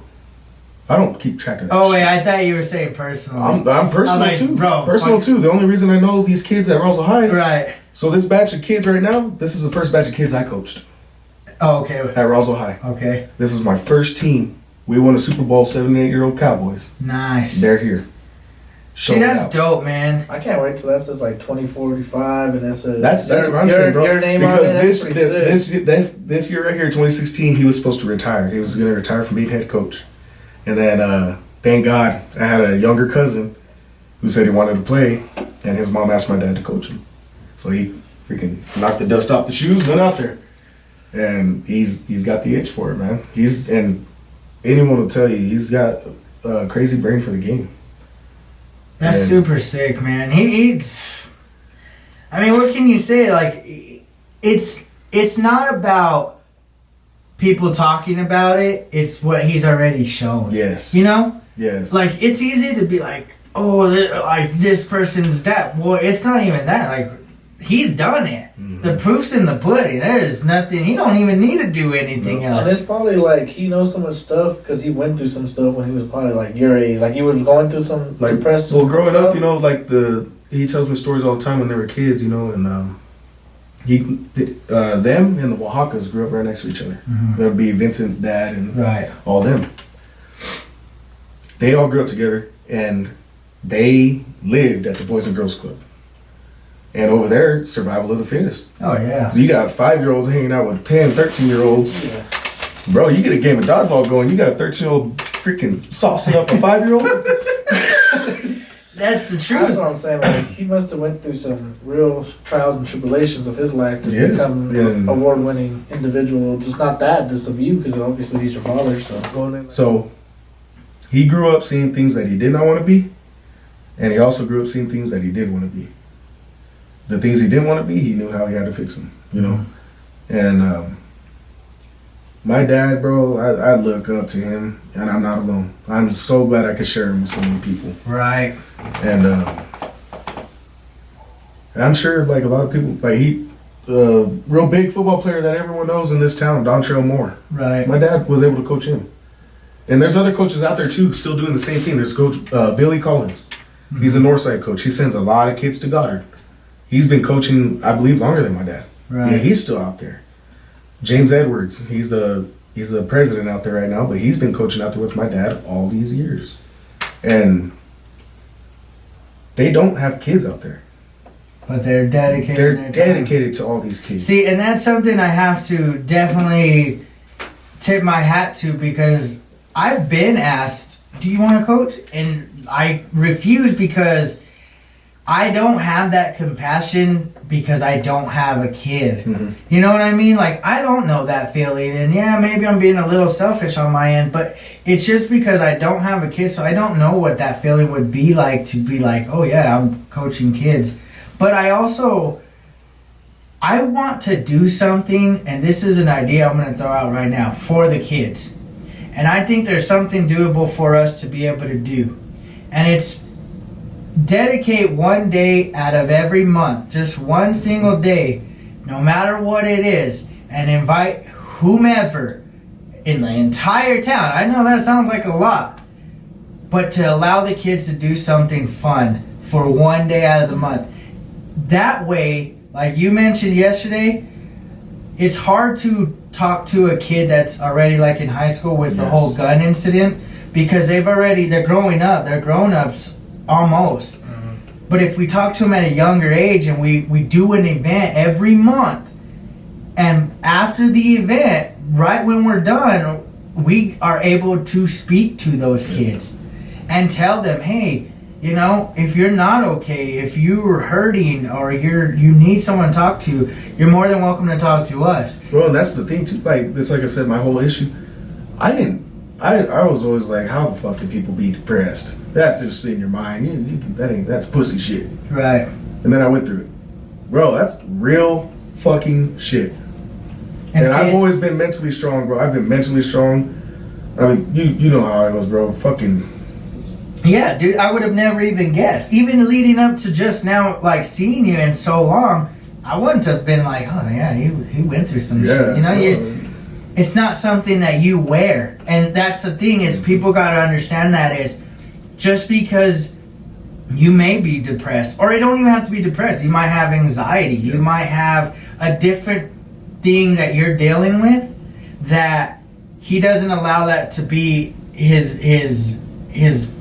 I don't keep track of that. Oh, wait, I thought you were saying personal. I'm personal, like, too. Bro, personal, too. The only reason I know these kids at Roswell High... Right. So this batch of kids right now, this is the first batch of kids I coached. Oh, okay. At Roswell High. Okay. This is my first team. We won a Super Bowl, 7 and 8-year-old Cowboys. Nice. They're here. See, that's dope, man. I can't wait till that says like 2045 and that's what I'm saying, bro. Your name because on it. this year right here, 2016, he was supposed to retire. He was going to retire from being head coach. And then, thank God, I had a younger cousin who said he wanted to play, and his mom asked my dad to coach him. So he freaking knocked the dust off the shoes, went out there. And he's got the itch for it, man. And anyone will tell you, he's got a crazy brain for the game. That's super sick, man. I mean, what can you say? Like, it's not about people talking about it. It's what he's already shown. Yes. Yes. Like, it's easy to be like, oh, like this person's that. Well, it's not even that. Like, he's done it. Mm-hmm. The proof's in the pudding. There's nothing. He don't even need to do anything else. And it's probably like he knows so much stuff because he went through some stuff when he was probably like your age. Like he was going through some depressed. Well, growing up, you know, like he tells me stories all the time when they were kids, you know, and them and the Oaxacas grew up right next to each other. Mm-hmm. There'd be Vincent's dad and all them. They all grew up together, and they lived at the Boys and Girls Club. And over there, survival of the fittest. Oh, yeah. So you got 5-year-olds hanging out with 10, 13-year-olds. Yeah. Bro, you get a game of dodgeball going, you got a 13-year-old freaking saucing up a 5-year-old. That's the truth. That's what I'm saying. Like, he must have went through some real trials and tribulations of his life to become an award-winning individual. Just not that, just of you, because obviously he's your father. So he grew up seeing things that he did not want to be, and he also grew up seeing things that he did want to be. The things he didn't want to be, he knew how he had to fix them, you know? And my dad, bro, I look up to him, and I'm not alone. I'm so glad I could share him with so many people. Right. And I'm sure, like, a lot of people, like, real big football player that everyone knows in this town, Dontrell Moore. Right. My dad was able to coach him. And there's other coaches out there, too, still doing the same thing. There's Coach Billy Collins. Mm-hmm. He's a Northside coach. He sends a lot of kids to Goddard. He's been coaching, I believe, longer than my dad. Right. Yeah, he's still out there. James Edwards, he's the president out there right now, but he's been coaching out there with my dad all these years. And they don't have kids out there. But they're dedicated. They're dedicated to all these kids. See, and that's something I have to definitely tip my hat to, because I've been asked, do you want to coach? And I refuse because I don't have that compassion because I don't have a kid. Mm-hmm. You know what I mean? Like, I don't know that feeling. And yeah, maybe I'm being a little selfish on my end, but it's just because I don't have a kid, so I don't know what that feeling would be like to be like, oh yeah, I'm coaching kids. But I want to do something, and this is an idea I'm going to throw out right now, for the kids. And I think there's something doable for us to be able to do. And it's dedicate one day out of every month, just one single day, no matter what it is, and invite whomever in the entire town. I know that sounds like a lot, but to allow the kids to do something fun for one day out of the month. That way, like you mentioned yesterday, it's hard to talk to a kid that's already like in high school with the whole gun incident, because they're growing up, they're grown-ups almost. Mm-hmm. But if we talk to them at a younger age and we do an event every month, and after the event, right when we're done, we are able to speak to those kids and tell them, hey, you know, if you're not okay, if you're hurting or you need someone to talk to, you're more than welcome to talk to us. Well, and that's the thing too. Like this, like I said, my whole issue, I was always like, how the fuck can people be depressed? That's just in your mind. That's pussy shit. Right. And then I went through it, bro. That's real fucking shit. And I've always been mentally strong, bro. I've been mentally strong. I mean, you know how I was, bro. Fucking. Yeah, dude, I would have never even guessed. Even leading up to just now, like, seeing you in so long, I wouldn't have been like, oh, yeah, he went through some shit. You know, it's not something that you wear. And that's the thing is people got to understand that is just because you may be depressed, or it don't even have to be depressed. You might have anxiety. Yeah. You might have a different thing that you're dealing with that he doesn't allow that to be his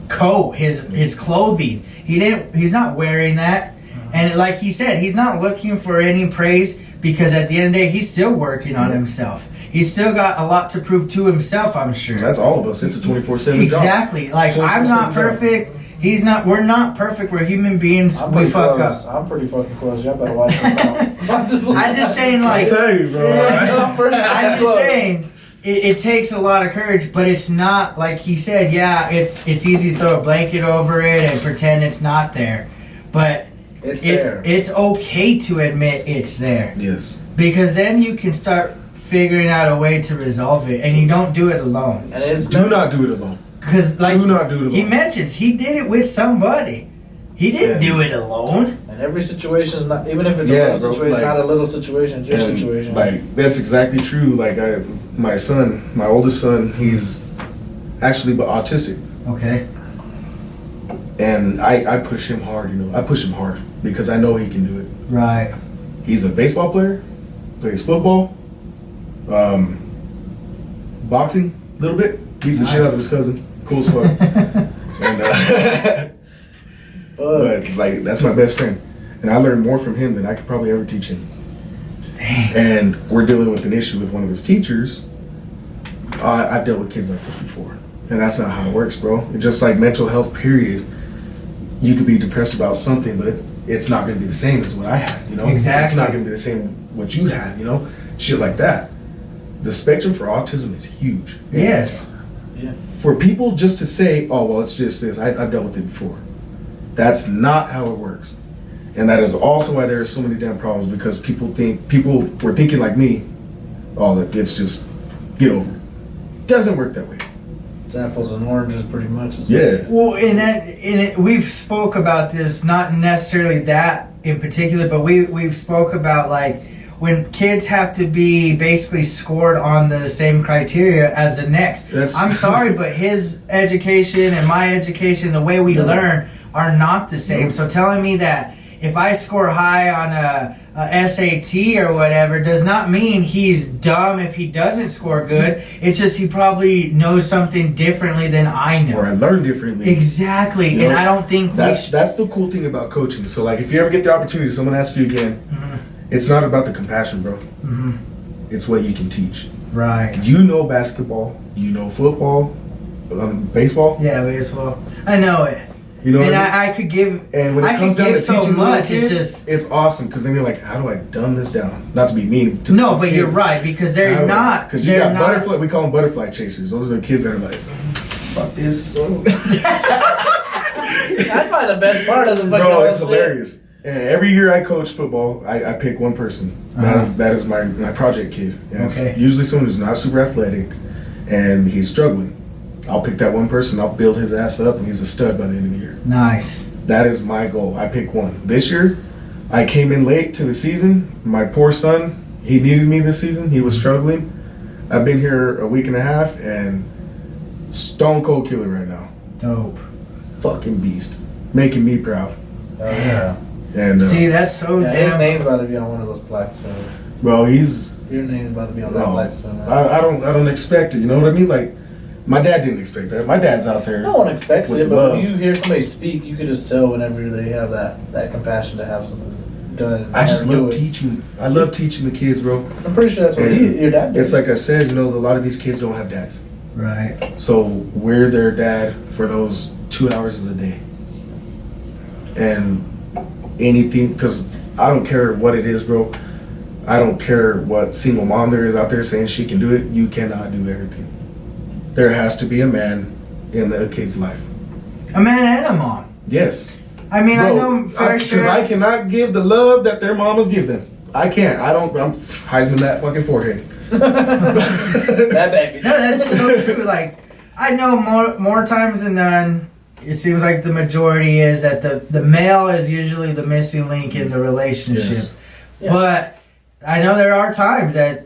coat, his clothing. He's not wearing that. And like he said, he's not looking for any praise, because at the end of the day, he's still working on himself. He's still got a lot to prove to himself, I'm sure. That's all of us. It's a 24/7 job. Exactly. Like, I'm not perfect. He's not. We're not perfect. We're human beings. We fuck up. I'm pretty fucking close. Y'all better watch this out. I'm just saying, like. I tell you, bro. I'm just saying. It takes a lot of courage, but it's not like he said. Yeah, it's easy to throw a blanket over it and pretend it's not there, but it's okay to admit it's there. Yes. Because then you can start figuring out a way to resolve it, and you don't do it alone. And do not do it alone. Because like do not do it alone. he mentions, he did it with somebody. He didn't do it alone. And every situation is not, even if it's a little situation, like, not a little situation, it's your situation. Like, that's exactly true. Like, my oldest son, he's actually autistic. Okay. And I push him hard, I push him hard because I know he can do it. Right. He's a baseball player, plays football, boxing a little bit, beats the shit out of his cousin. Cool as fuck. And but like, that's my best friend, and I learned more from him than I could probably ever teach him. Damn. And we're dealing with an issue with one of his teachers. I've dealt with kids like this before, and that's not how it works, bro. It's just like mental health, period. You could be depressed about something, but it's not going to be the same as what I had, Exactly. It's not going to be the same what you had, shit like that. The spectrum for autism is huge. Yes. Yeah. For people just to say, oh, well, it's just this, I've dealt with it before. That's not how it works. And that is also why there are so many damn problems, because people were thinking like me, oh, it's just, get over it. Doesn't work that way. It's apples and oranges, pretty much. Well, we've spoke about this, not necessarily that in particular, but we've spoke about like when kids have to be basically scored on the same criteria as the next. I'm sorry, but his education and my education, the way we learn, are not the same. So telling me that if I score high on a SAT or whatever does not mean he's dumb if he doesn't score good. It's just he probably knows something differently than I know. Or I learned differently. Exactly. And I don't think that's the cool thing about coaching. So like, if you ever get the opportunity, someone asks you again, it's not about the compassion, bro. It's what you can teach. Right. You know basketball. You know football. Baseball. Yeah, baseball. I know it. You know, and I could give. And when it comes down to so teaching much, kids, it's awesome because then you're like, how do I dumb this down? Not to be mean. To no, but kids. You're right because they're not. Because you got butterfly. We call them butterfly chasers. Those are the kids that are like, fuck this. I find the best part of the bro, it's hilarious. And every year I coach football, I pick one person. That is my project kid. And it's usually someone who's not super athletic, and he's struggling. I'll pick that one person, I'll build his ass up, and he's a stud by the end of the year. Nice. That is my goal. I pick one. This year, I came in late to the season. My poor son, he needed me this season. He was struggling. I've been here a week and a half, and stone cold killer right now. Dope. Fucking beast. Making me proud. Oh, yeah. And see, that's so damn. His name's about to be on one of those plaques soon. Well, your name's about to be on that plaque soon. I don't expect it. You know what I mean? Like, my dad didn't expect that. My dad's out there. No one expects it, but love. when you hear somebody speak, you can just tell whenever they have that compassion to have something done. I just love teaching. I love teaching the kids, bro. I'm pretty sure that's what your dad did. It's like I said, a lot of these kids don't have dads. Right. So we're their dad for those 2 hours of the day. And anything, because I don't care what it is, bro. I don't care what single mom there is out there saying she can do it. You cannot do everything. There has to be a man in a kid's life. A man and a mom. Yes. I mean, bro, I know fair share. Because I cannot give the love that their mamas give them. I can't. I'm Heisman that fucking forehead. That baby. No, that's so true. Like, I know more times than none, it seems like the majority is that the male is usually the missing link in the relationship. Yes. Yeah. But I know there are times that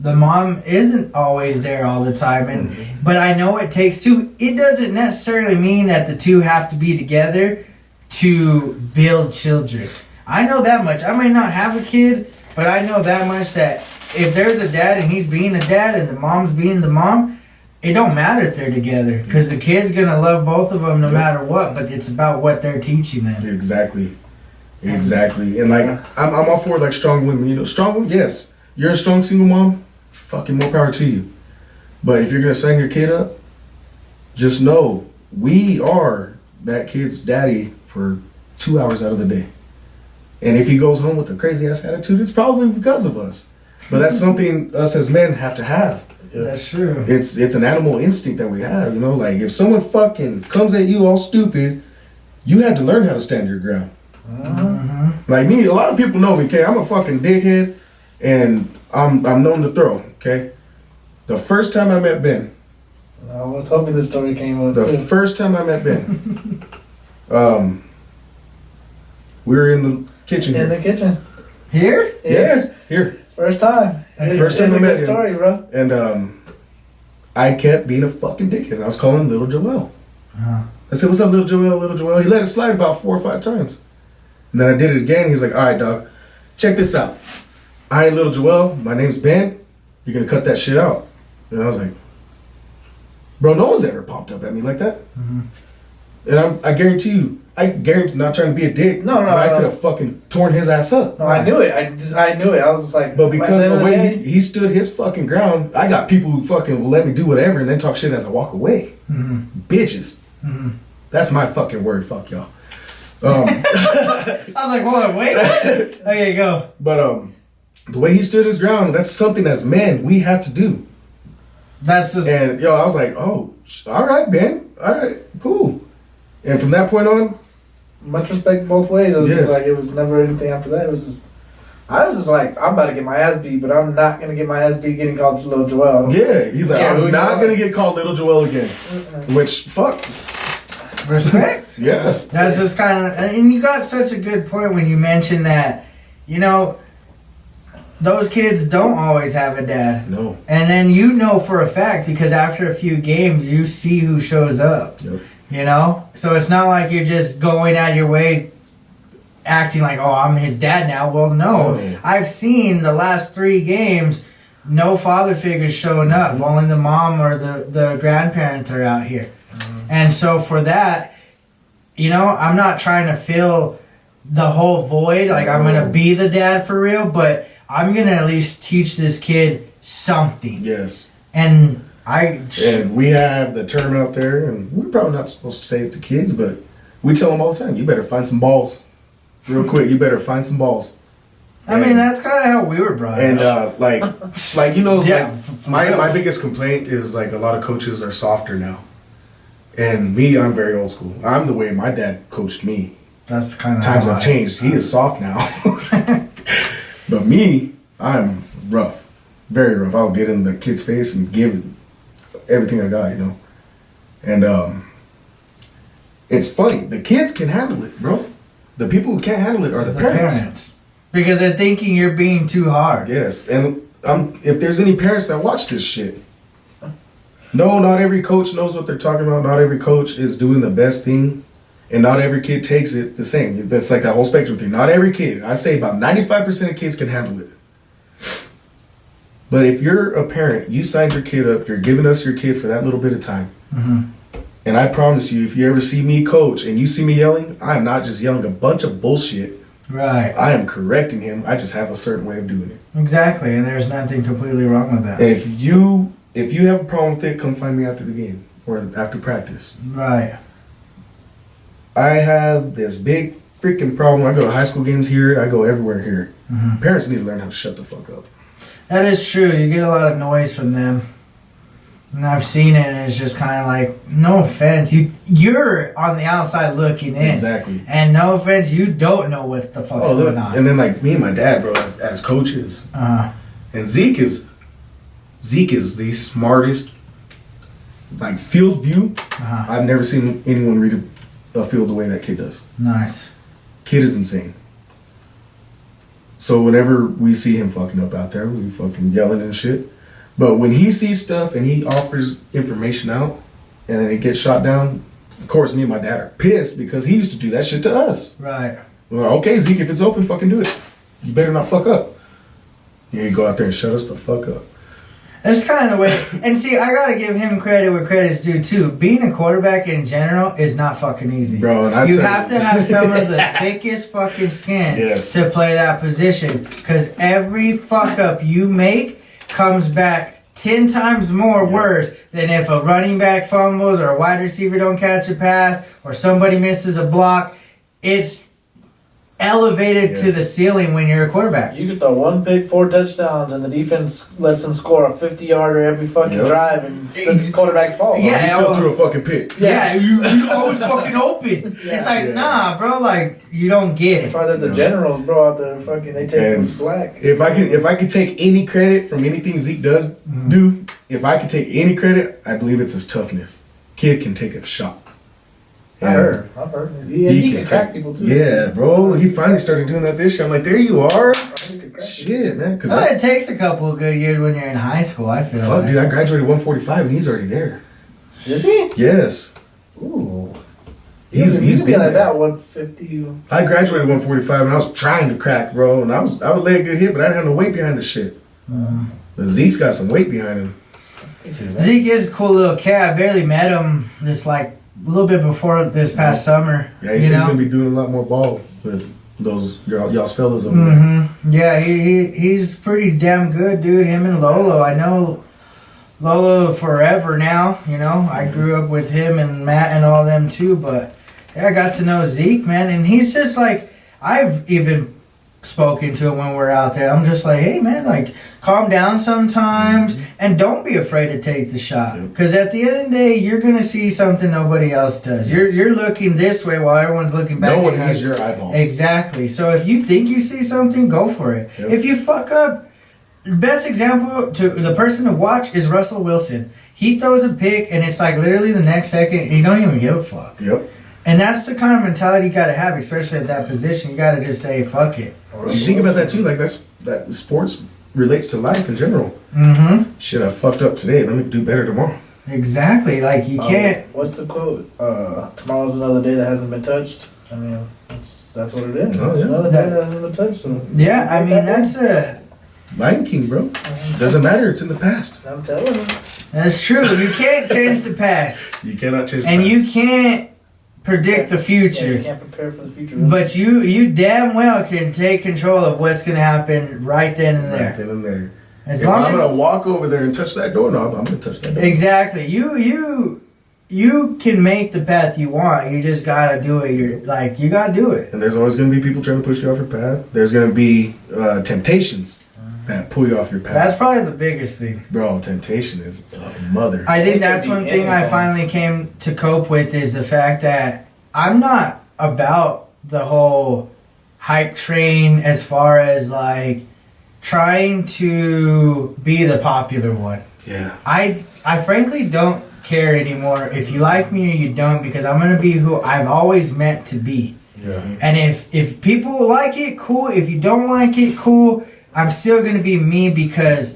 the mom isn't always there all the time, but I know it takes two. It doesn't necessarily mean that the two have to be together to build children. I know that much. I may not have a kid, but I know that much that if there's a dad and he's being a dad and the mom's being the mom, it don't matter if they're together because the kid's gonna love both of them no matter what. But it's about what they're teaching them. Exactly. And like I'm all for like strong women. Strong women. Yes, you're a strong single mom. Fucking more power to you. But if you're gonna sign your kid up, just know we are that kid's daddy for 2 hours out of the day. And if he goes home with a crazy ass attitude, it's probably because of us. But that's something us as men have to have. Yeah. That's true. It's an animal instinct that we have, like if someone fucking comes at you all stupid, you had to learn how to stand your ground. Like me, a lot of people know me, okay? I'm a fucking dickhead and I'm known to throw, okay? The first time I met Ben, I was hoping this story came up The too. first time I met Ben, we were in the kitchen In here. the kitchen. Here? Yes, here. First time. First time it's I a met good him. story, bro. And I kept being a fucking dickhead. I was calling him Little Joel. Uh-huh. I said, "What's up, Little Joel? Little Joel." He let it slide about 4 or 5 times. And then I did it again. He's like, "All right, dog, check this out. I ain't Little Joel. My name's Ben. You're gonna cut that shit out." And I was like, "Bro, no one's ever popped up at me like that." Mhm. And I guarantee you, not trying to be a dick. No, but I no. could have fucking torn his ass up. No, I knew it. I knew it. I was just like, But because at of the way day, he stood his fucking ground, I got people who fucking will let me do whatever and then talk shit as I walk away. Mm-hmm. Bitches. Mm-hmm. That's my fucking word. Fuck y'all. I was like, hold on, wait. Okay, go. But the way he stood his ground, that's something as men we have to do. That's just. And I was like, oh, all right, Ben, all right, cool. And from that point on, much respect both ways. It was Yes. just like, it was never anything after that. It was just, I was just like, I'm about to get my ass beat, but I'm not gonna get my ass beat getting called Little Joel. yeah, he's like, Yeah, who I'm you not are. gonna get called Little Joel again. Which, fuck, Respect. yes. That's just kind of, and you got such a good point when you mentioned that, those kids don't always have a dad. No. And then for a fact, because after a few games, you see who shows up. Yep. So it's not like you're just going out your way acting like, oh, I'm his dad now. Well, no. No. I've seen the last 3 games, no father figures showing up. Only the mom or the grandparents are out here. And so for that, I'm not trying to fill the whole void. Like, I'm going to be the dad for real, but I'm going to at least teach this kid something. Yes. And And we have the term out there, and we're probably not supposed to say it to kids, but we tell them all the time, you better find some balls. Real quick, you better find some balls. I mean, that's kind of how we were brought And up. Yeah, my biggest complaint is like a lot of coaches are softer now. And me, I'm very old school. I'm the way my dad coached me. That's kind of Times have changed. He is soft now. But me, I'm rough. Very rough. I'll get in the kid's face and give everything I got, And it's funny. The kids can handle it, bro. The people who can't handle it are the parents. Because they're thinking you're being too hard. Yes, and if there's any parents that watch this shit, no, not every coach knows what they're talking about. Not every coach is doing the best thing, and not every kid takes it the same. That's like that whole spectrum thing. Not every kid. I say about 95% of kids can handle it. But if you're a parent, you signed your kid up, you're giving us your kid for that little bit of time. Mm-hmm. And I promise you, if you ever see me coach and you see me yelling, I'm not just yelling a bunch of bullshit. Right. I am correcting him. I just have a certain way of doing it. Exactly, and there's nothing completely wrong with that. And if you have a problem with it, come find me after the game or after practice. Right. I have this big freaking problem. I go to high school games here. I go everywhere here. Mm-hmm. Parents need to learn how to shut the fuck up. That is true. You get a lot of noise from them. And I've seen it, and it's just kind of like, no offense, you're on the outside looking in. Exactly. And no offense, you don't know what the fuck's going on. And then like me and my dad, bro, as coaches, and Zeke is the smartest, like field view. I've never seen anyone read a field the way that kid does. Nice. Kid is insane. So whenever we see him fucking up out there, we fucking yelling and shit. But when he sees stuff and he offers information out and then it gets shot down, of course me and my dad are pissed because he used to do that shit to us. Right. Well, okay, Zeke, if it's open, fucking do it. You better not fuck up. Yeah, you go out there and shut us the fuck up. That's kind of the way. And see, I gotta give him credit where credit's due too. Being a quarterback in general is not fucking easy, bro. And you have to have some of the thickest fucking skin to play that position. Because every fuck up you make comes back 10 times more worse than if a running back fumbles or a wide receiver don't catch a pass or somebody misses a block. It's elevated to the ceiling when you're a quarterback. You could throw 1 pick, 4 touchdowns, and the defense lets them score a 50-yarder every fucking drive, and it's the quarterback's fault. Yeah, he still threw a fucking pick. Yeah, you always fucking open. It's like, nah, bro, like, you don't get it. That's why they're the generals, bro, out there fucking, they take some slack. If I could take any credit from anything Zeke does do, if I could take any credit, I believe it's his toughness. Kid can take a shot. I've heard. Yeah, he can crack people too. Yeah, bro. He finally started doing that this year. I'm like, there you are. Shit, man. It takes a couple of good years when you're in high school, I feel fuck, dude, I graduated 145 and he's already there. Is he? Yes. Ooh. He's been like there. that 150. I graduated 145 and I was trying to crack, bro. And I would lay a good hit, but I didn't have no weight behind the shit. But Zeke's got some weight behind him. Zeke is a cool little cat. I barely met him this a little bit before this past summer. Yeah, he said he's gonna be doing a lot more ball with those y'all's fellas over there. Yeah, he's pretty damn good, dude. Him and Lolo. I know Lolo forever now. You know, I grew up with him and Matt and all them too. But yeah, I got to know Zeke, man, and he's just like, I've even spoken to him when we're out there. I'm just like, hey, man, like, calm down sometimes and don't be afraid to take the shot. Because at the end of the day, you're going to see something nobody else does. You're looking this way while everyone's looking back. No one has your eyeballs. Exactly. So if you think you see something, go for it. Yep. If you fuck up, the best example to the person to watch is Russell Wilson. He throws a pick and it's like literally the next second, you don't even give a fuck. Yep. And that's the kind of mentality you got to have, especially at that position. You got to just say, fuck it. You think about that too, like that sports relates to life in general. Shit, I fucked up today. Let me do better tomorrow. Exactly. Like, you can't... What's the quote? Tomorrow's another day that hasn't been touched. I mean, that's what it is. It's another day that hasn't been touched. So yeah, I mean, that's a... Lion King, bro. Doesn't matter. It's in the past. I'm telling you. That's true. You can't change the past. You cannot change the past. And you can't predict the future. Yeah, you can't prepare for the future. But you damn well can take control of what's going to happen right then and there. Right then and there. As if long I'm as, going to walk over there and touch that doorknob, I'm going to touch that doorknob. Exactly. You can make the path you want. You just got to do it. You got to do it. And there's always going to be people trying to push you off your path. There's going to be temptations that pull you off your path. That's probably the biggest thing. Bro, temptation is a mother. I think that's one thing I finally came to cope with is the fact that I'm not about the whole hype train as far as like trying to be the popular one. Yeah. I frankly don't care anymore if you like me or you don't, because I'm going to be who I've always meant to be. Yeah. And if people like it, cool. If you don't like it, cool. I'm still going to be me, because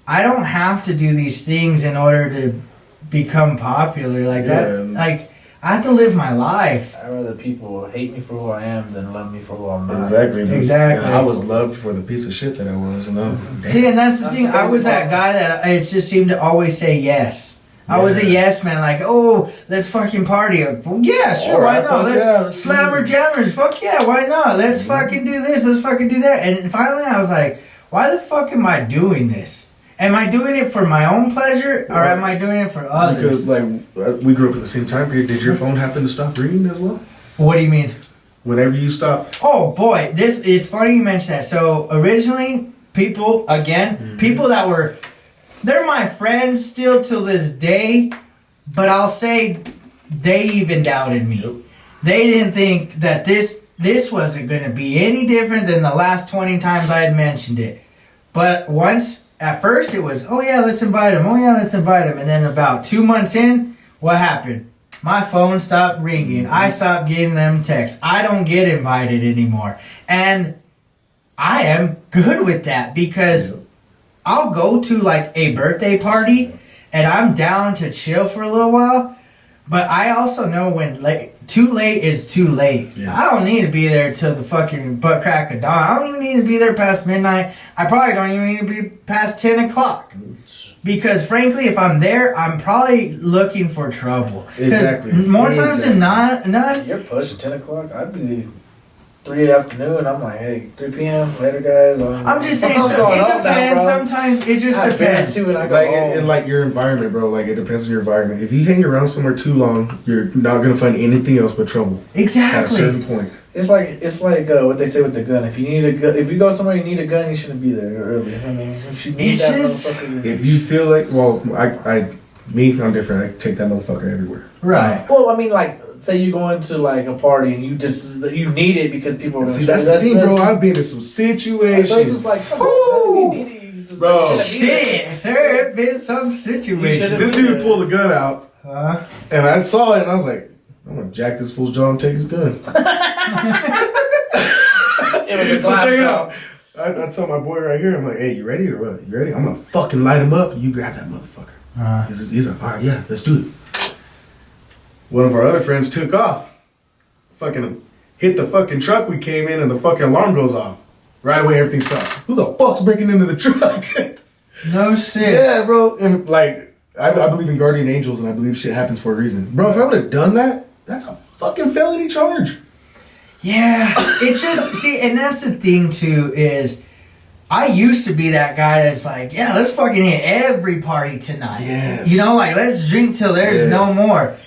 I don't have to do these things in order to become popular like that. Like, I have to live my life. I'd rather people hate me for who I am than love me for who I'm not. Exactly. Exactly. I was loved for the piece of shit that I was. See, and that's the thing. I was that guy that it just seemed to always say yes. I was a yes man, like, oh, let's fucking party. Well, yeah, sure, why not? Let's slammer jammers. Fuck yeah, why not? Let's fucking do this. Let's fucking do that. And finally, I was like, why the fuck am I doing this? Am I doing it for my own pleasure, or am I doing it for others? Because, like, we grew up at the same time period. Did your phone happen to stop ringing as well? What do you mean? Whenever you stop. Oh, boy. It's funny you mention that. So, originally, people that were... They're my friends still till this day, but I'll say they even doubted me. Yep. They didn't think that this wasn't going to be any different than the last 20 times I had mentioned it. But at first it was, oh yeah, let's invite him. Oh yeah, let's invite him. And then about 2 months in, what happened? My phone stopped ringing. I stopped getting them texts. I don't get invited anymore. And I am good with that, because I'll go to like a birthday party and I'm down to chill for a little while, but I also know when too late is too late. Yes. I don't need to be there till the fucking butt crack of dawn. I don't even need to be there past midnight. I probably don't even need to be past 10 o'clock. Because frankly, if I'm there, I'm probably looking for trouble. Exactly. More times than not, you're pushing 10 o'clock. I'd be 3 afternoon, I'm like, hey, 3 p.m. later, guys. I'm just saying, it depends. Sometimes it just depends. Too, and I go like your environment, bro. Like, it depends on your environment. If you hang around somewhere too long, you're not gonna find anything else but trouble. Exactly. At a certain point. It's like what they say with the gun. If you need a gun, if you go somewhere you need a gun, you shouldn't be there early. I mean, if you need that motherfucker, if you feel like, well, I'm different. I take that motherfucker everywhere. Right. Well, I mean, like, say you go into like a party and you need it because people are. See, that's the thing, bro. I've been in some situations. So it's just like, you need it. Bro, shit, there have been some situations. This dude pulled a gun out, and I saw it, and I was like, I'm gonna jack this fool's jaw and take his gun. It was a So check it out. I tell my boy right here, I'm like, hey, you ready or what? You ready? I'm gonna fucking light him up. You grab that motherfucker. He's like, all right, yeah, let's do it. One of our other friends took off. Fucking hit the fucking truck we came in, and the fucking alarm goes off. Right away, everything stops. Who the fuck's breaking into the truck? No shit. Yeah, bro. And like, I believe in guardian angels, and I believe shit happens for a reason. Bro, if I would have done that, that's a fucking felony charge. Yeah, it just see, and that's the thing too is, I used to be that guy that's like, yeah, let's fucking hit every party tonight. Yes. You know, like let's drink till there's no more.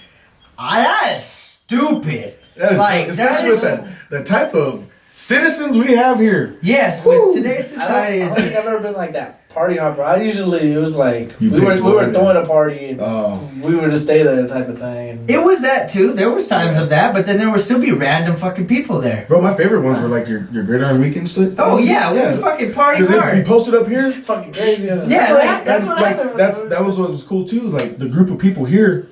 That is stupid. That is, like, especially with the type of citizens we have here. Yes, with today's society, I don't think it's I've ever been like that party hopper. It was like You we were picked one, throwing a party and we were to stay there type of thing. And it was that too. There was times of that, but then there would still be random fucking people there. Bro, my favorite ones were like your gridiron weekend stuff. Oh yeah, we would fucking party Because hard. we posted up here. fucking crazy. Yeah, that's what happened. That was what was cool too. Like the group of people here.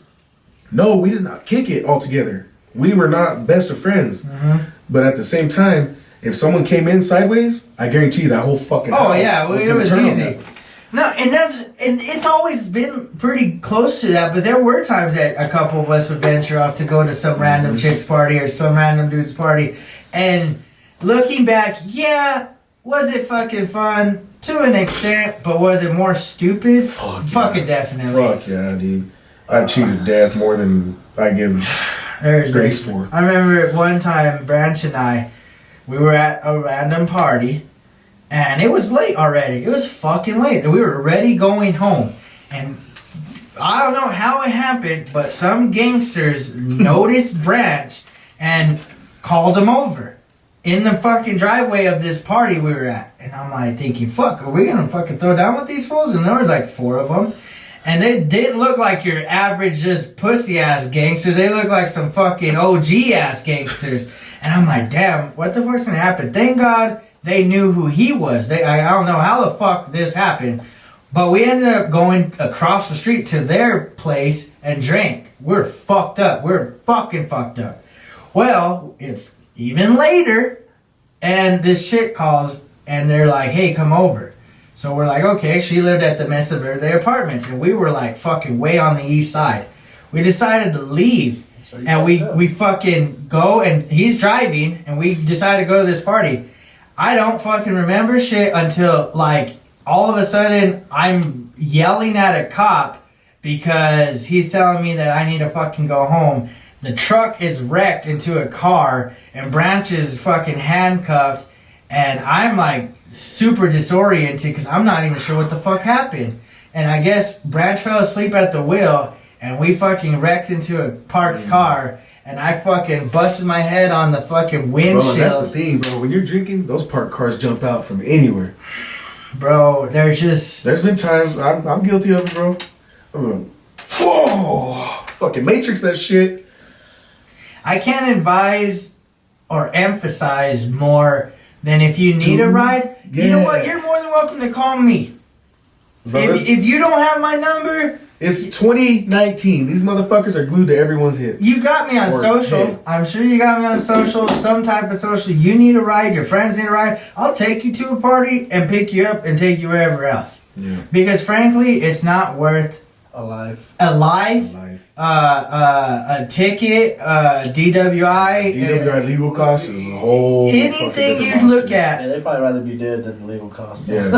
No, we did not kick it all together. We were not best of friends. Mm-hmm. But at the same time, if someone came in sideways, I guarantee you that whole fucking house yeah, well, it gonna was turn on easy. them. No, and it's always been pretty close to that, but there were times that a couple of us would venture off to go to some random chick's party or some random dude's party. And looking back, yeah, was it fucking fun? To an extent, but was it more stupid? Fucking definitely. Fuck yeah, dude. I cheated death more than I give grace for. I remember one time, Branch and I, we were at a random party, and it was late already. It was fucking late. We were already going home. And I don't know how it happened, but some gangsters noticed Branch and called him over in the fucking driveway of this party we were at. And I'm like thinking, fuck, are we gonna fucking throw down with these fools? And there was like 4 of them. And they didn't look like your average just pussy-ass gangsters. They looked like some fucking OG-ass gangsters. And I'm like, damn, what the fuck's gonna happen? Thank God they knew who he was. I don't know how the fuck this happened. But we ended up going across the street to their place and drank. We're fucked up. We're fucking fucked up. Well, it's even later. And this chick calls and they're like, hey, come over. So we're like, okay, she lived at the Mesa Verde Apartments, and we were like fucking way on the east side. We decided to leave, and we fucking go, and he's driving, and we decided to go to this party. I don't fucking remember shit until like all of a sudden I'm yelling at a cop because he's telling me that I need to fucking go home. The truck is wrecked into a car, and Branch is fucking handcuffed, and I'm like super disoriented because I'm not even sure what the fuck happened. And I guess Branch fell asleep at the wheel, and we fucking wrecked into a parked car, and I fucking busted my head on the fucking windshield. Bro, that's the thing, bro. When you're drinking, those parked cars jump out from anywhere. Bro, there's been times I'm guilty of it, bro. Whoa, fucking Matrix that shit. I can't advise or emphasize more than if you need a ride. You know what? You're more than welcome to call me. Bro, if you don't have my number, it's 2019. These motherfuckers are glued to everyone's hip. You got me on social. Head. I'm sure you got me on social, some type of social. You need a ride, your friends need a ride. I'll take you to a party and pick you up and take you wherever else. Yeah. Because frankly, it's not worth a life, a ticket, DWI. DWI legal costs is a whole anything you look at. Yeah, they'd probably rather be dead than legal costs. Yes.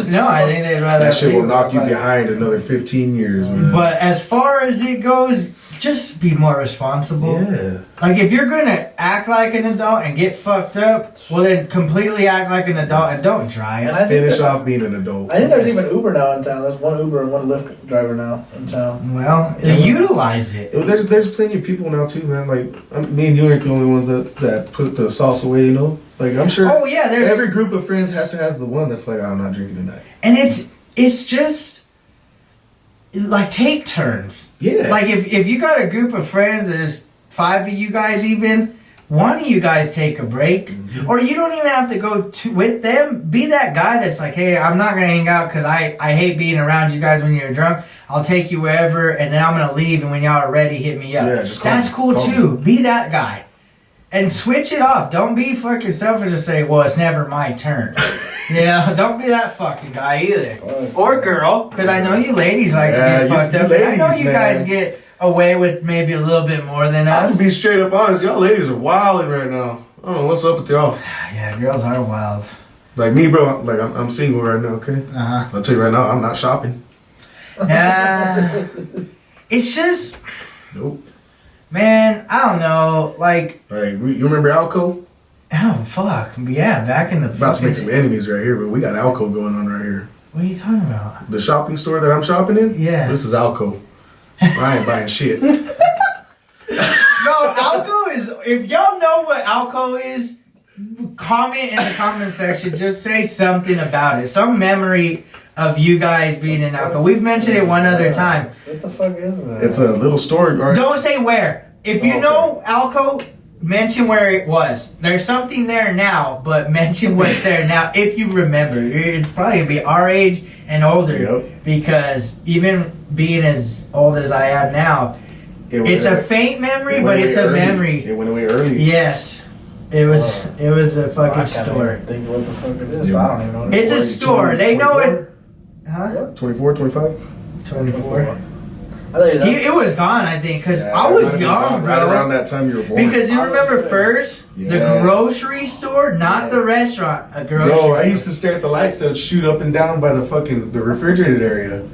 No, I think they'd rather. That shit will knock you behind another 15 years, man. But as far as it goes, just be more responsible. Yeah. Like if you're gonna act like an adult and get fucked up, well then completely act like an adult and don't drive. And finish off being an adult. I think there's even Uber now in town. There's one Uber and one Lyft driver now in town. Well, utilize it. There's plenty of people now too, man. Like me and you aren't the only ones that put the sauce away, you know. Like I'm sure. Oh yeah, there's every group of friends has the one that's like, I'm not drinking tonight. And it's just like take turns. Yeah. Like if you got a group of friends, there's 5 of you guys even. one of you guys take a break, or you don't even have to go with them. Be that guy that's like, hey, I'm not gonna hang out because I hate being around you guys when you're drunk. I'll take you wherever, and then I'm gonna leave, and when y'all are ready, hit me up. Yeah, just that's cool too. Be that guy. And switch it off. Don't be fucking selfish and say, well, it's never my turn. Don't be that fucking guy either. Or girl, because I know you ladies like to get fucked up. Ladies, I know you guys get away with maybe a little bit more than us. I'm to be straight up honest, y'all ladies are wilding right now. I don't know what's up with y'all. Yeah, girls are wild. Like me, bro. Like I'm single right now. Okay. I'll tell you right now, I'm not shopping. Yeah. It's just. Nope. Man, I don't know. Like you remember Alco? Oh fuck. Yeah, back in the. About to make some enemies right here, but we got Alco going on right here. What are you talking about? The shopping store that I'm shopping in. Yeah. This is Alco. I ain't buying shit. No, Alco is. If y'all know what Alco is, comment in the comment section. Just say something about it. Some memory of you guys being in Alco. We've mentioned it one other time. What the fuck is that? It's a little store. Right? Don't say where. If you know Alco, mention where it was. There's something there now, but mention what's there now if you remember. It's probably gonna be our age and older because even being as old as I am now, it's a faint memory, but it's a memory. It went away early. Yes. It was a fucking store. I think what the fuck it is. I don't even know. It's a store. They know it. Huh? 24, 25? 24. It was gone, I think, because I was young, bro. Right around that time you were born. Because you remember first, the grocery store, not the restaurant, a grocery store. I used to stare at the lights that would shoot up and down by the refrigerated area.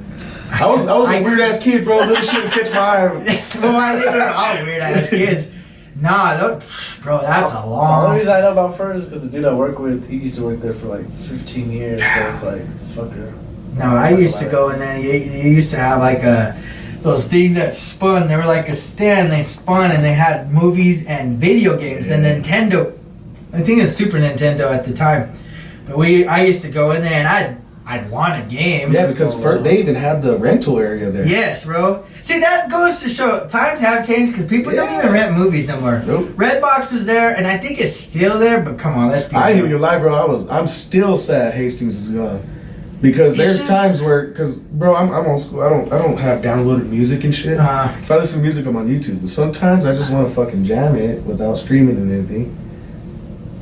I was a weird ass kid, bro. Little shit would catch my eye. Well, I think they're all weird ass kids. Nah, bro, that's a long. The only reason I know about Furs is because the dude I work with, he used to work there for like 15 years. So it's like, it's fucker. No, I used to go in there. You used to have like those things that spun. They were like a stand. They spun and they had movies and video games. And Nintendo, I think it was Super Nintendo at the time. But I used to go in there and I'd want a game. Yeah, because they even had the rental area there. Yes, bro. See, that goes to show times have changed because people don't even rent movies no more. Nope. Redbox was there, and I think it's still there. But come on, let's be. I ain't even gonna lie, bro. I'm still sad Hastings is gone because there's times where, bro, I'm old school. I don't have downloaded music and shit. If I listen to music, I'm on YouTube. But sometimes I just want to fucking jam it without streaming and anything.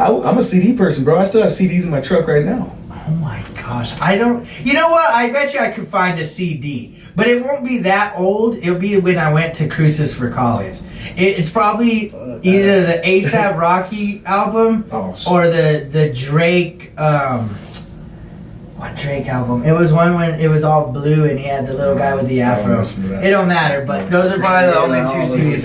I'm a CD person, bro. I still have CDs in my truck right now. Oh my gosh, I don't. You know what? I bet you I could find a CD, but it won't be that old. It'll be when I went to Cruises for college. It's probably either the A$AP Rocky album or the Drake. What Drake album? It was one when it was all blue and he had the little guy with the afro. It don't matter, but those are probably the only two CDs.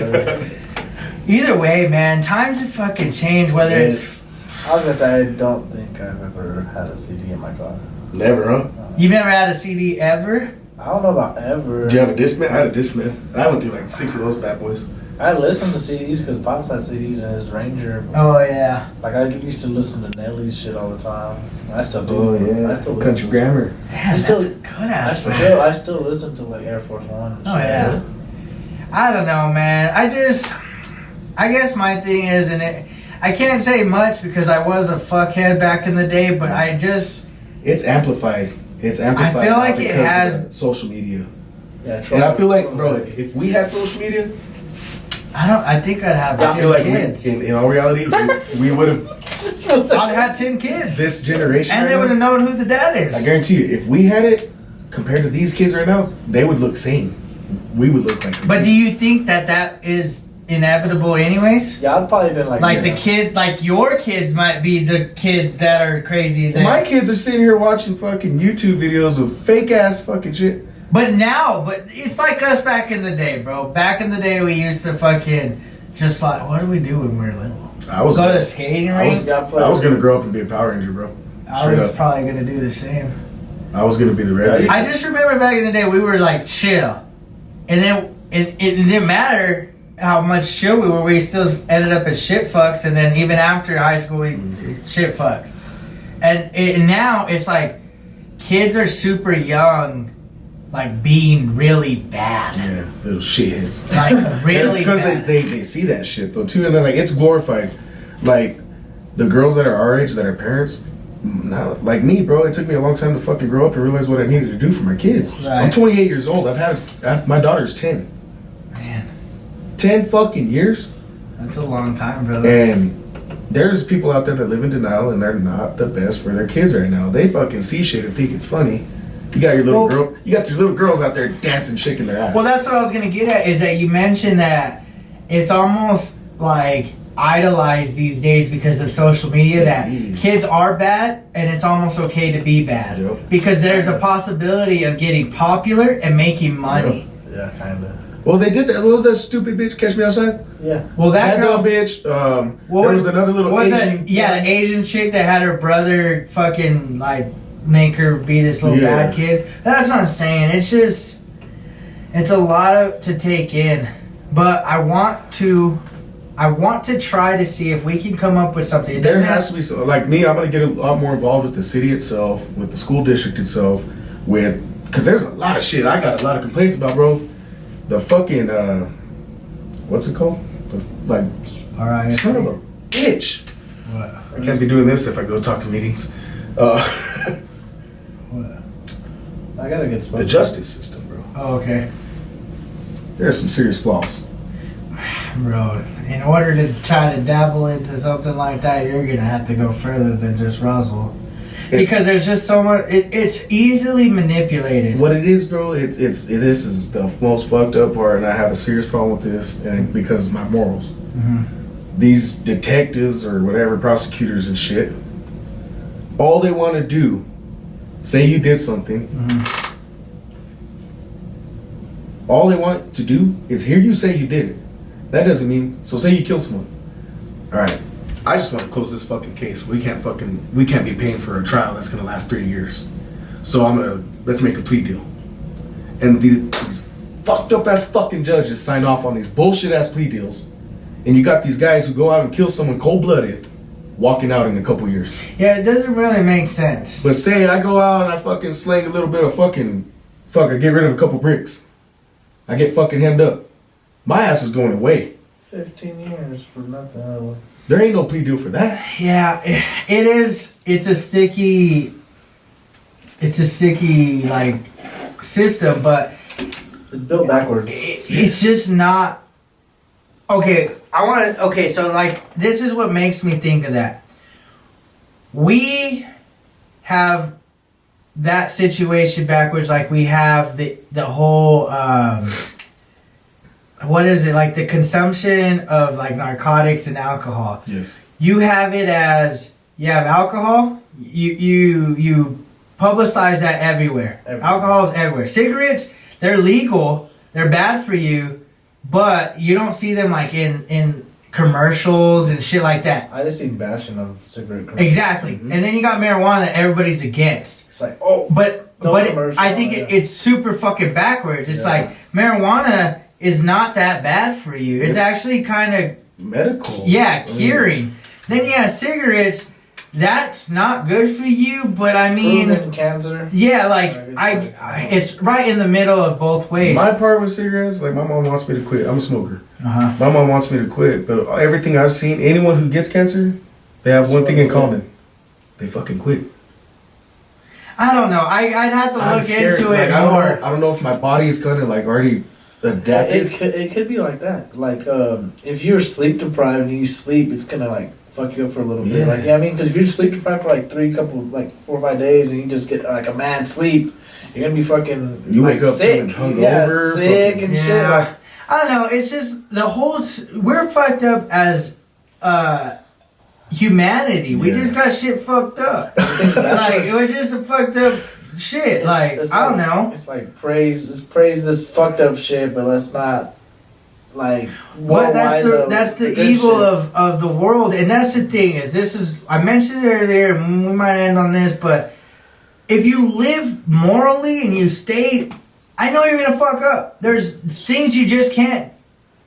Either way, man, times have fucking changed. Whether it's I was gonna say I don't think I've ever had a CD in my car. Never, huh? You've never had a CD ever? I don't know about ever. Did you have a Discman? I had a Discman. I went through like 6 of those bad boys. I listened to CDs because Pops had CDs in his Ranger. Oh yeah. Like I used to listen to Nelly's shit all the time. I still do. Oh yeah. I still Country Grammar. Damn, that's a good ass. I still listen to like Air Force One. Oh yeah. I don't know, man. I guess my thing is, I can't say much because I was a fuckhead back in the day, but it's amplified. It's amplified. I feel like it has social media. Yeah, and I feel like, bro, if we had social media, I think I'd have 10 kids. In all reality, we would have. I'd had 10 kids. This generation, and they would have known who the dad is. I guarantee you, if we had it compared to these kids right now, they would look sane. We would look like. But do you think that is inevitable anyways? Yeah, I'd probably been like the kids, like your kids might be the kids that are crazy. My kids are sitting here watching fucking YouTube videos of fake ass fucking shit. But it's like us back in the day, bro. Back in the day, we used to fucking just like, what did we do when we were little? Go to the skating rink. I was gonna grow up and be a Power Ranger, bro. I was probably gonna do the same. I was gonna be the Red Ranger. I just remember back in the day, we were like chill, and then it didn't matter how much chill we were, we still ended up as shit fucks, and then even after high school, we shit fucks. And now it's like kids are super young like being really bad. Yeah, little shitheads. Like really It's because bad. they see that shit though too, and they're like, it's glorified. Like the girls that are our age, that are parents, not like me, bro. It took me a long time to fucking grow up and realize what I needed to do for my kids. Right. I'm 28 years old. My daughter's 10. Man, 10 fucking years. that's a long time, brother. And there's people out there that live in denial and they're not the best for their kids right now. They fucking see shit and think it's funny. You got your little girl. You got these little girls out there dancing, shaking their ass. Well, that's what I was gonna get at. Is that you mentioned that it's almost like idolized these days because of social media that kids are bad and it's almost okay to be bad. Yep. Because there's a possibility of getting popular and making money. Yeah, kind of. Well, they did that. What was that stupid bitch? Catch Me Outside? Yeah. Well, that girl, dumb bitch. There was another little Asian. the Asian chick that had her brother fucking like make her be this little bad kid. That's what I'm saying. It's just, it's a lot to take in. But I want to try to see if we can come up with something. There has to be some, like me. I'm gonna get a lot more involved with the city itself, with the school district itself, because there's a lot of shit I got a lot of complaints about, bro. The fucking what's it called? Like, all right, son of a bitch. What? I can't be doing this if I go talk to meetings. What? I gotta get The justice system, bro. Oh, okay. There's some serious flaws. Bro, in order to try to dabble into something like that, you're gonna have to go further than just Roswell, because there's just so much. It's easily manipulated. What it is, bro, this is the most fucked up part, and I have a serious problem with this, and because of my morals. Mm-hmm. These detectives or whatever, prosecutors and shit, all they want to do, say you did something. Mm-hmm. All they want to do is hear you say you did it. That doesn't mean, so say you killed someone. All right, I just want to close this fucking case. We can't be paying for a trial that's gonna last 3 years. So let's make a plea deal. And these fucked up ass fucking judges sign off on these bullshit ass plea deals. And you got these guys who go out and kill someone cold blooded, walking out in a couple years. Yeah, it doesn't really make sense. But say I go out and I fucking slang a little bit of I get rid of a couple bricks. I get fucking hemmed up. My ass is going away. 15 years for nothing. There ain't no plea deal for that. Yeah, it is. It's a sticky like system, but it's built backwards. It's just not. Okay, so like this is what makes me think of that. We have that situation backwards, like we have the whole what is it, like the consumption of like narcotics and alcohol. Yes. You have it as you have alcohol. You publicize that everywhere. Alcohol is everywhere. Cigarettes, they're legal. They're bad for you, but you don't see them like in commercials and shit like that. I just see bashing of cigarette commercials. Exactly. Mm-hmm. And then you got marijuana that everybody's against. It's like, but I think it's super fucking backwards. It's like marijuana is not that bad for you. It's actually kind of medical. Yeah, curing. Then you have cigarettes. That's not good for you, but I mean, proven cancer. Yeah, like it's right in the middle of both ways. My part with cigarettes, like my mom wants me to quit. I'm a smoker. Uh-huh. My mom wants me to quit, but everything I've seen, anyone who gets cancer, they have one thing in common: they fucking quit. I don't know. I'd have to look into it more. I don't know if my body is kind of like already adapted. It could be like that. Like if you're sleep deprived and you sleep, it's gonna like fuck you up for a little bit. Like, I mean, because if you're sleep deprived for like 4 or 5 days and you just get like a mad sleep, you're gonna be fucking wake up sick, hungover, sick and shit. Like, I don't know. It's just the whole. We're fucked up as humanity. We just got shit fucked up. Like it was just a fucked up shit. I don't know. It's like praise this fucked up shit, but let's not. Like, what? That's the evil of the world, and that's the thing. I mentioned it earlier, and we might end on this, but if you live morally and you stay, I know you're gonna fuck up. There's things you just can't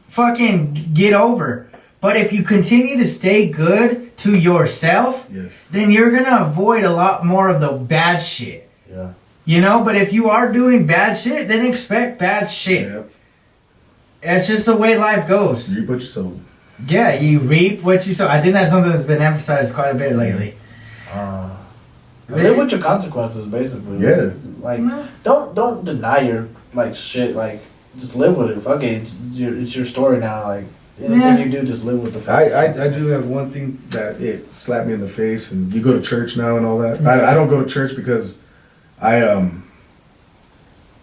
fucking get over. But if you continue to stay good to yourself, then you're gonna avoid a lot more of the bad shit. Yeah. You know, but if you are doing bad shit, then expect bad shit. Yep. That's just the way life goes. You put your soul. Yeah, you reap what you sow. I think that's something that's been emphasized quite a bit lately. Live with your consequences, basically. Yeah. Like, don't deny your like shit. Like, just live with it. Fuck it. It's your story now. Like, anything you do, just live with the. I do have one thing that it slapped me in the face, and you go to church now and all that. I don't go to church because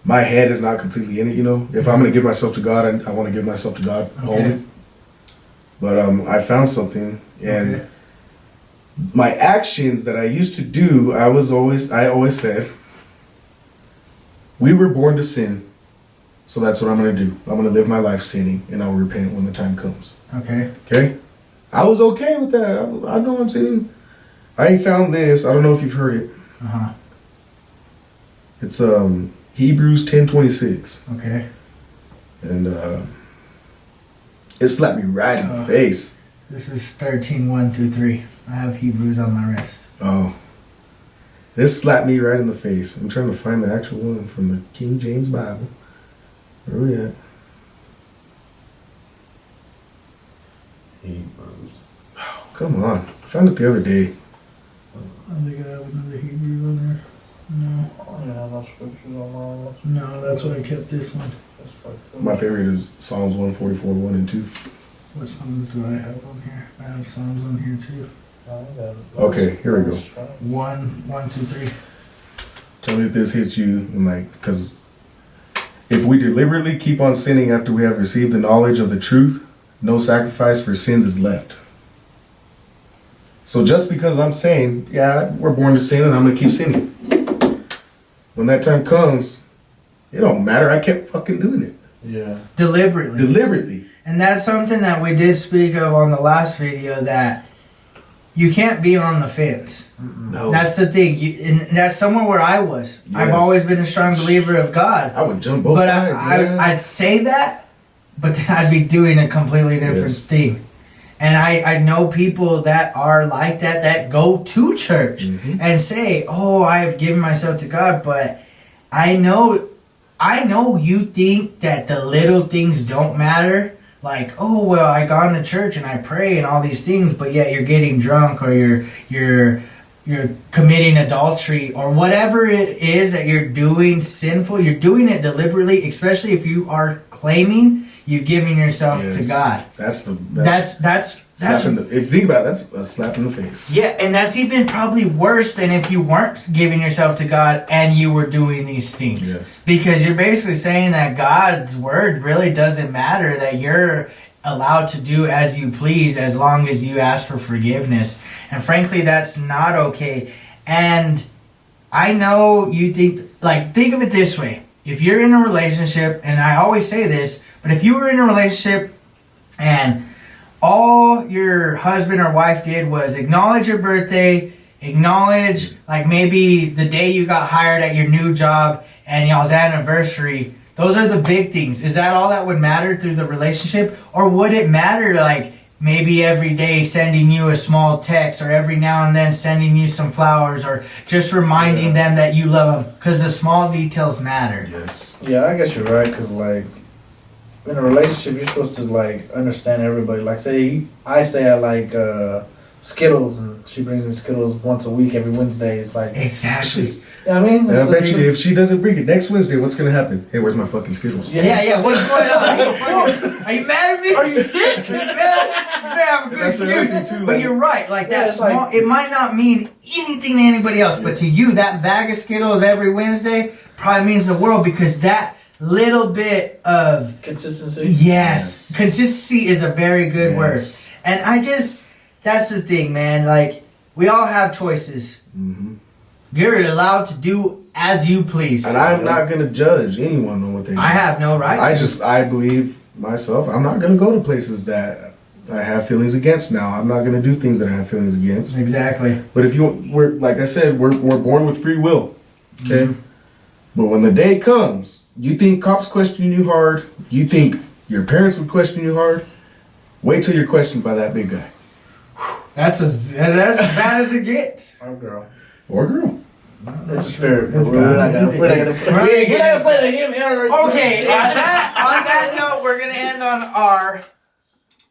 my head is not completely in it. You know, if I'm gonna give myself to God, I want to give myself to God wholly. But I found something, and my actions that I used to do, I always said, we were born to sin, so that's what I'm gonna do. I'm gonna live my life sinning, and I'll repent when the time comes. Okay. I was okay with that. I know I'm sinning. I found this. I don't know if you've heard it. It's Hebrews 10:26. Okay. And it slapped me right in the face. This is 13:1-3. I have Hebrews on my wrist. Oh. This slapped me right in the face. I'm trying to find the actual one from the King James Bible. Where are we at? Hebrews. Oh, come on. I found it the other day. I think I have another Hebrews on there. No. Oh, yeah, no scriptures on that. No, that's why I kept this one. My favorite is Psalms 144, 1 and 2. What songs do I have on here? I have Psalms on here too. Okay, here we go. 1, 2, 3. Tell me if this hits you, and like, because if we deliberately keep on sinning after we have received the knowledge of the truth, no sacrifice for sins is left. So just because I'm saying, yeah, we're born to sin and I'm going to keep sinning, when that time comes, it don't matter. I kept fucking doing it. Yeah. Deliberately. And that's something that we did speak of on the last video, that you can't be on the fence. No. That's the thing. And that's somewhere where I was. Yes. I've always been a strong believer of God. I would jump both but sides. I'd say that, but then I'd be doing a completely different thing. And I know people that are like that go to church and say, oh, I've given myself to God, but I know you think that the little things don't matter. Like, oh, well, I gone to church and I pray and all these things, but yet you're getting drunk, or you're committing adultery, or whatever it is that you're doing sinful. You're doing it deliberately, especially if you are claiming you've given yourself to God. That's if you think about it, that's a slap in the face. Yeah, and that's even probably worse than if you weren't giving yourself to God and you were doing these things. Yes. Because you're basically saying that God's word really doesn't matter, that you're allowed to do as you please as long as you ask for forgiveness. And frankly, that's not okay. And I know you think of it this way. If you're in a relationship, and I always say this, but if you were in a relationship and all your husband or wife did was acknowledge your birthday, acknowledge like maybe the day you got hired at your new job and y'all's anniversary, those are the big things. Is that all that would matter through the relationship? Or would it matter like maybe every day sending you a small text, or every now and then sending you some flowers, or just reminding them that you love them? Because the small details matter. Yes. Yeah, I guess you're right, because like in a relationship, you're supposed to like understand everybody. Like, say I like Skittles, and she brings me Skittles once a week, every Wednesday. It's like Exactly. You know what I mean? And I bet you if she doesn't bring it next Wednesday, what's gonna happen? Hey, where's my fucking Skittles? Yeah. What's going on? Are you mad at me? Are you sick? You mad? You may have a good That's excuse. another thing, too, But like- you're right. Like that it's small. like- It might not mean anything to anybody else, but to you, that bag of Skittles every Wednesday probably means the world, because that little bit of consistency. Yes. Consistency is a very good word. And that's the thing, man. Like, we all have choices. Mm-hmm. You're allowed to do as you please. And I'm not gonna judge anyone on what they do. I have no right. I believe myself. I'm not gonna go to places that I have feelings against now. I'm not gonna do things that I have feelings against. Exactly. But if we're like I said, we're born with free will. Okay. Mm-hmm. But when the day comes, you think cops question you hard. You think your parents would question you hard. Wait till you're questioned by that big guy. That's as bad as it gets. Our girl. Or girl. It's a spirit. It's We're not gonna play We're not gonna play the hymn here. Okay, on that note, we're gonna end on our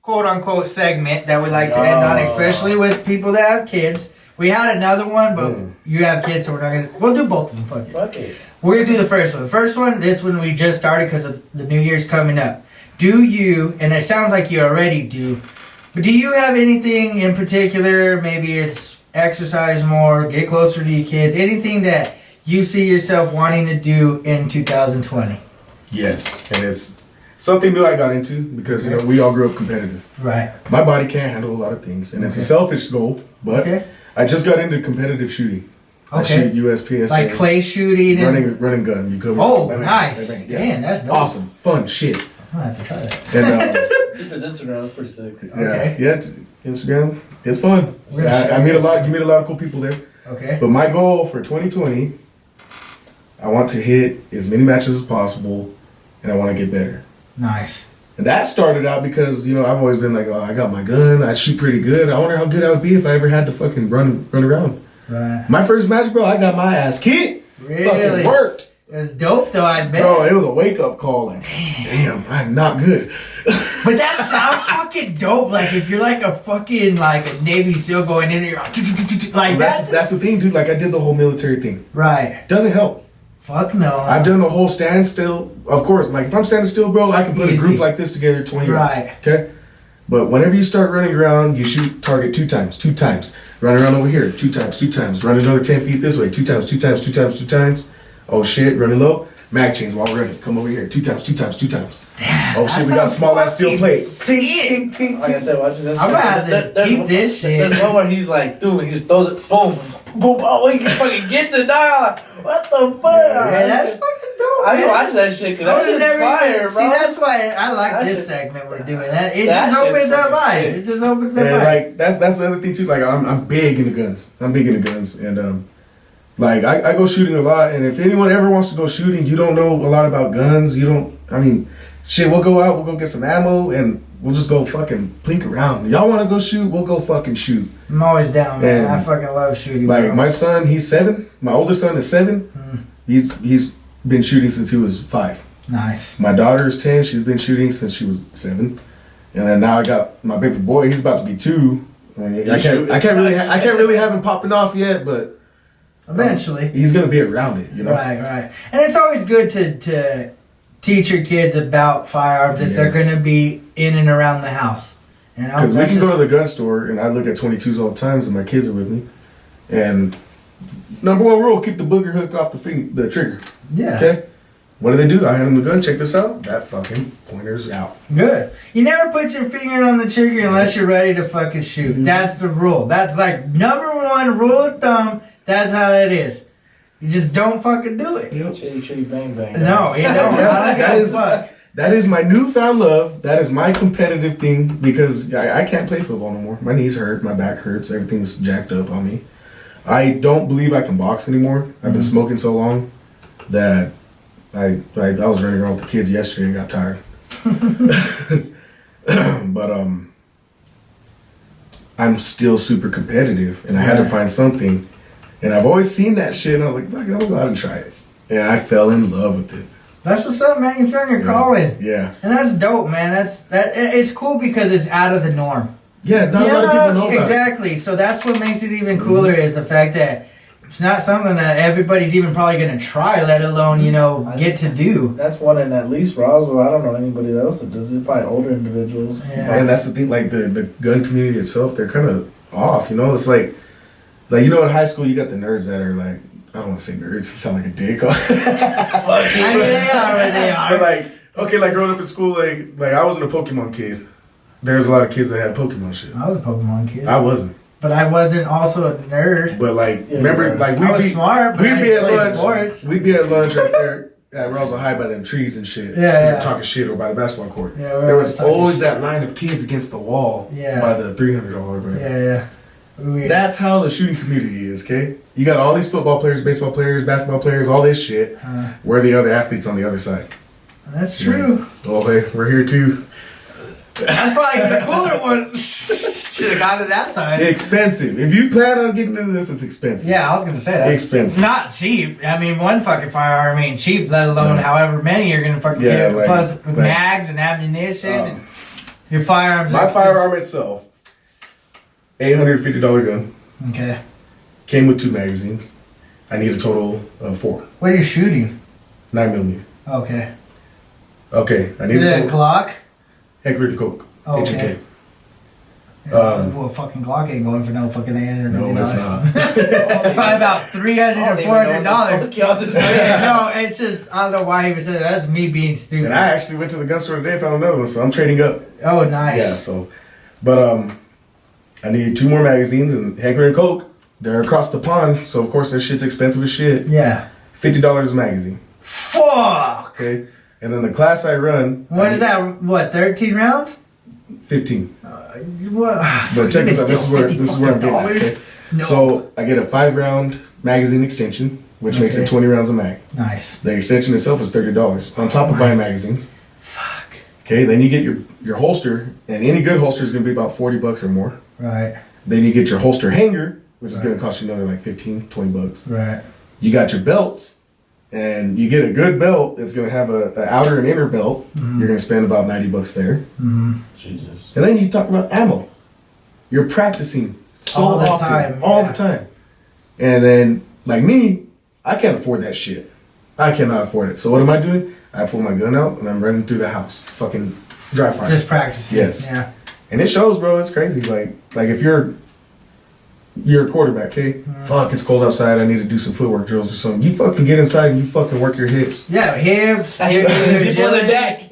quote unquote segment that we like to end on, especially with people that have kids. We had another one, but you have kids, so we'll do both of them. Fuck it. Fuck it. We're gonna do the first one. The first one, this one we just started because of the New Year's coming up. Do you, and it sounds like you already do, but do you have anything in particular? Maybe it's exercise more, get closer to your kids, anything that you see yourself wanting to do in 2020? Yes, and it's something new I got into because you know we all grew up competitive. Right. My body can't handle a lot of things, and it's a selfish goal. But I just got into competitive shooting. I shoot USPS. Like clay shooting and running gun. You go. Nice. Yeah. Damn, that's dope. Awesome, fun shit. I'm gonna have to try that. And Keep his Instagram pretty sick. yeah, Instagram. It's fun. I meet a lot. You meet a lot of cool people there. Okay. But my goal for 2020, I want to hit as many matches as possible, and I want to get better. Nice. And that started out because, you know, I've always been like, oh, I got my gun. I shoot pretty good. I wonder how good I would be if I ever had to fucking run around. Right. My first match, bro, I got my ass kicked. Really? Fucking worked. It was dope, though, I bet. Bro, it was a wake-up call. Like, damn, I'm not good. But that sounds fucking dope. Like, if you're like a fucking, like, a Navy SEAL going in there, like, that's the thing, dude. Like, I did the whole military thing. Right. Doesn't help. Fuck no. I've done the whole standstill. Of course, like, if I'm standing still, bro, I can put a group like this together 20 rounds. Right. Okay? But whenever you start running around, you shoot target 2 times. Run around over here 2 times. Run another 10 feet this way 2 times. Oh, shit, running low. Mag chains while running. Come over here. 2 times. Damn, Oh shit, we got small ass steel plate. Like I said, watch his Instagram. I'm gonna have to keep this shit. There's one where he's like, dude, he just throws it, boom, boom, oh, he fucking gets it down. What the fuck? Yeah, that's fucking dope. I man. watch that shit because that shit's fire, bro. See, that's why I like That this shit- segment we're doing. It that just shit's opens up fucking eyes. sick. It just opens up And eyes. like that's the other thing too. Like I'm big into guns. And like I go shooting a lot. And if anyone ever wants to go shooting, you don't know a lot about guns. Shit, we'll go out, we'll go get some ammo, and we'll just go fucking plink around. Y'all want to go shoot? We'll go fucking shoot. I'm always down, man. And I fucking love shooting. Like bro. my son, he's 7. My oldest son is 7. He's been shooting since he was 5. Nice. My daughter is 10. She's been shooting since she was 7. And then now I got my baby boy. He's about to be 2. I can't really have him popping off yet, but Eventually. he's gonna be around it, you know. Right. And it's always good to teach your kids about firearms if they're going to be in and around the house. You know, Because we can go to the gun store and I look at 22s all the time, and my kids are with me. And number one rule: keep the booger hook off the trigger. Yeah. Okay. What do? I hand them the gun. Check this out. That fucking pointer's out. Good. You never put your finger on the trigger unless you're ready to fucking shoot. Mm-hmm. That's the rule. That's like number one rule of thumb. That's how it is. You just don't fucking do it. Chitty chitty bang bang. No, you don't. That is my newfound love. That is my competitive thing because I can't play football no more. My knees hurt. My back hurts. Everything's jacked up on me. I don't believe I can box anymore. I've been smoking so long that I was running around with the kids yesterday and got tired. But I'm still super competitive, and I had to find something. And I've always seen that shit, and I was like, fuck it, I'm gonna go out and try it. And I fell in love with it. That's what's up, man. You found your calling. Yeah. And that's dope, man. It's cool because it's out of the norm. Yeah, not a lot of people know about exactly. So that's what makes it even cooler is the fact that it's not something that everybody's even probably going to try, let alone, get to do. That's one in at least Roswell. I don't know anybody else that does it. Probably older individuals. Yeah. And that's the thing, like the gun community itself, they're kind of off, It's like in high school you got the nerds that are like, I don't want to say nerds, you sound like a dick. I mean, they are what they are. But like growing up in school, like I wasn't a Pokemon kid. There's a lot of kids that had Pokemon shit. I was a Pokemon kid. I wasn't. But I wasn't also a nerd. But remember, I was smart, but we'd be at played lunch. sports. We'd be at lunch right there at Roswell High by them trees and shit. Yeah. Talking shit or by the basketball court. Yeah, there was talking always shit. that line of kids against the wall by the $300 break. Yeah. Weird. That's how the shooting community is, okay? You got all these football players, baseball players, basketball players, all this shit. Where are the other athletes on the other side? That's true. Oh, hey, we're here too. That's probably the cooler one. Should have gone to that side. Expensive. If you plan on getting into this, it's expensive. Yeah, I was gonna say that's Expensive. It's not cheap. I mean, one fucking firearm ain't cheap, let alone No. however many you're gonna fucking Yeah, get. like- Plus like- mags and ammunition. And your firearms. My are expensive. firearm itself, $850 gun, Okay. came with 2 magazines. I need a total of 4. What are you shooting? 9mm. Okay. Okay, I need Is a it a total. Glock? Heckler and Koch. Oh, H&K. okay. Well, fucking Glock ain't going for no fucking $850. No, it's not. Probably about $300 or $400. Fuck y'all just saying. No, it's just I don't know why he even said that. That's me being stupid. And I actually went to the gun store today and found another one, so I'm trading up. Oh, nice. Yeah, so. But I need 2 more magazines, and Heckler and Koch, they're across the pond, so of course their shit's expensive as shit. Yeah. $50 a magazine. Fuck. Okay? And then the class I run. What is that? What? 13 rounds? 15. What? But check this out. This is where I'm getting at. Okay? No. So I get a 5-round magazine extension, which makes it Okay. 20 rounds of mag. Nice. The extension itself is $30 on top of buying magazines. Fuck. Okay, then you get your holster, and any good holster is going to be about $40 or more. Right. Then you get your holster hanger, which is Right. going to cost you another like $15-20. Right. You got your belts, and you get a good belt. It's going to have a outer and inner belt. Mhm. You're going to spend about $90 there. Mm-hmm. Jesus. And then you talk about ammo. You're practicing so All the often, time, all yeah. the time. And then, like me, I can't afford that shit. I cannot afford it. So what am I doing? I pull my gun out and I'm running through the house, fucking dry fire. Just practicing. Yes. Yeah. And it shows, bro. It's crazy. Like if you're a quarterback, okay? Fuck, it's cold outside. I need to do some footwork drills or something. You fucking get inside and you fucking work your hips. Yeah. Hips. People in the agility. deck.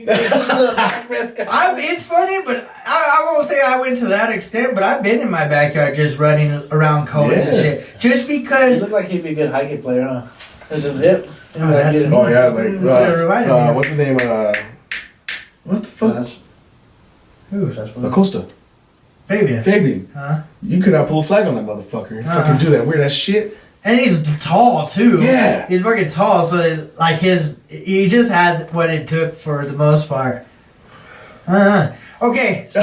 It's funny, but I won't say I went to that extent, but I've been in my backyard just running around cones and Yeah. shit. Just He because. looked like he'd be a good hiking player, huh? With his hips. Oh, that's Oh yeah, like That's what it reminded me of. what's his name? What the fuck? Who? Acosta. Fabian. Fabian. Huh? You could not pull a flag on that motherfucker. Fucking do that weird ass shit. And he's tall too. Yeah. He's fucking tall, so like he just had what it took for the most part. Okay, so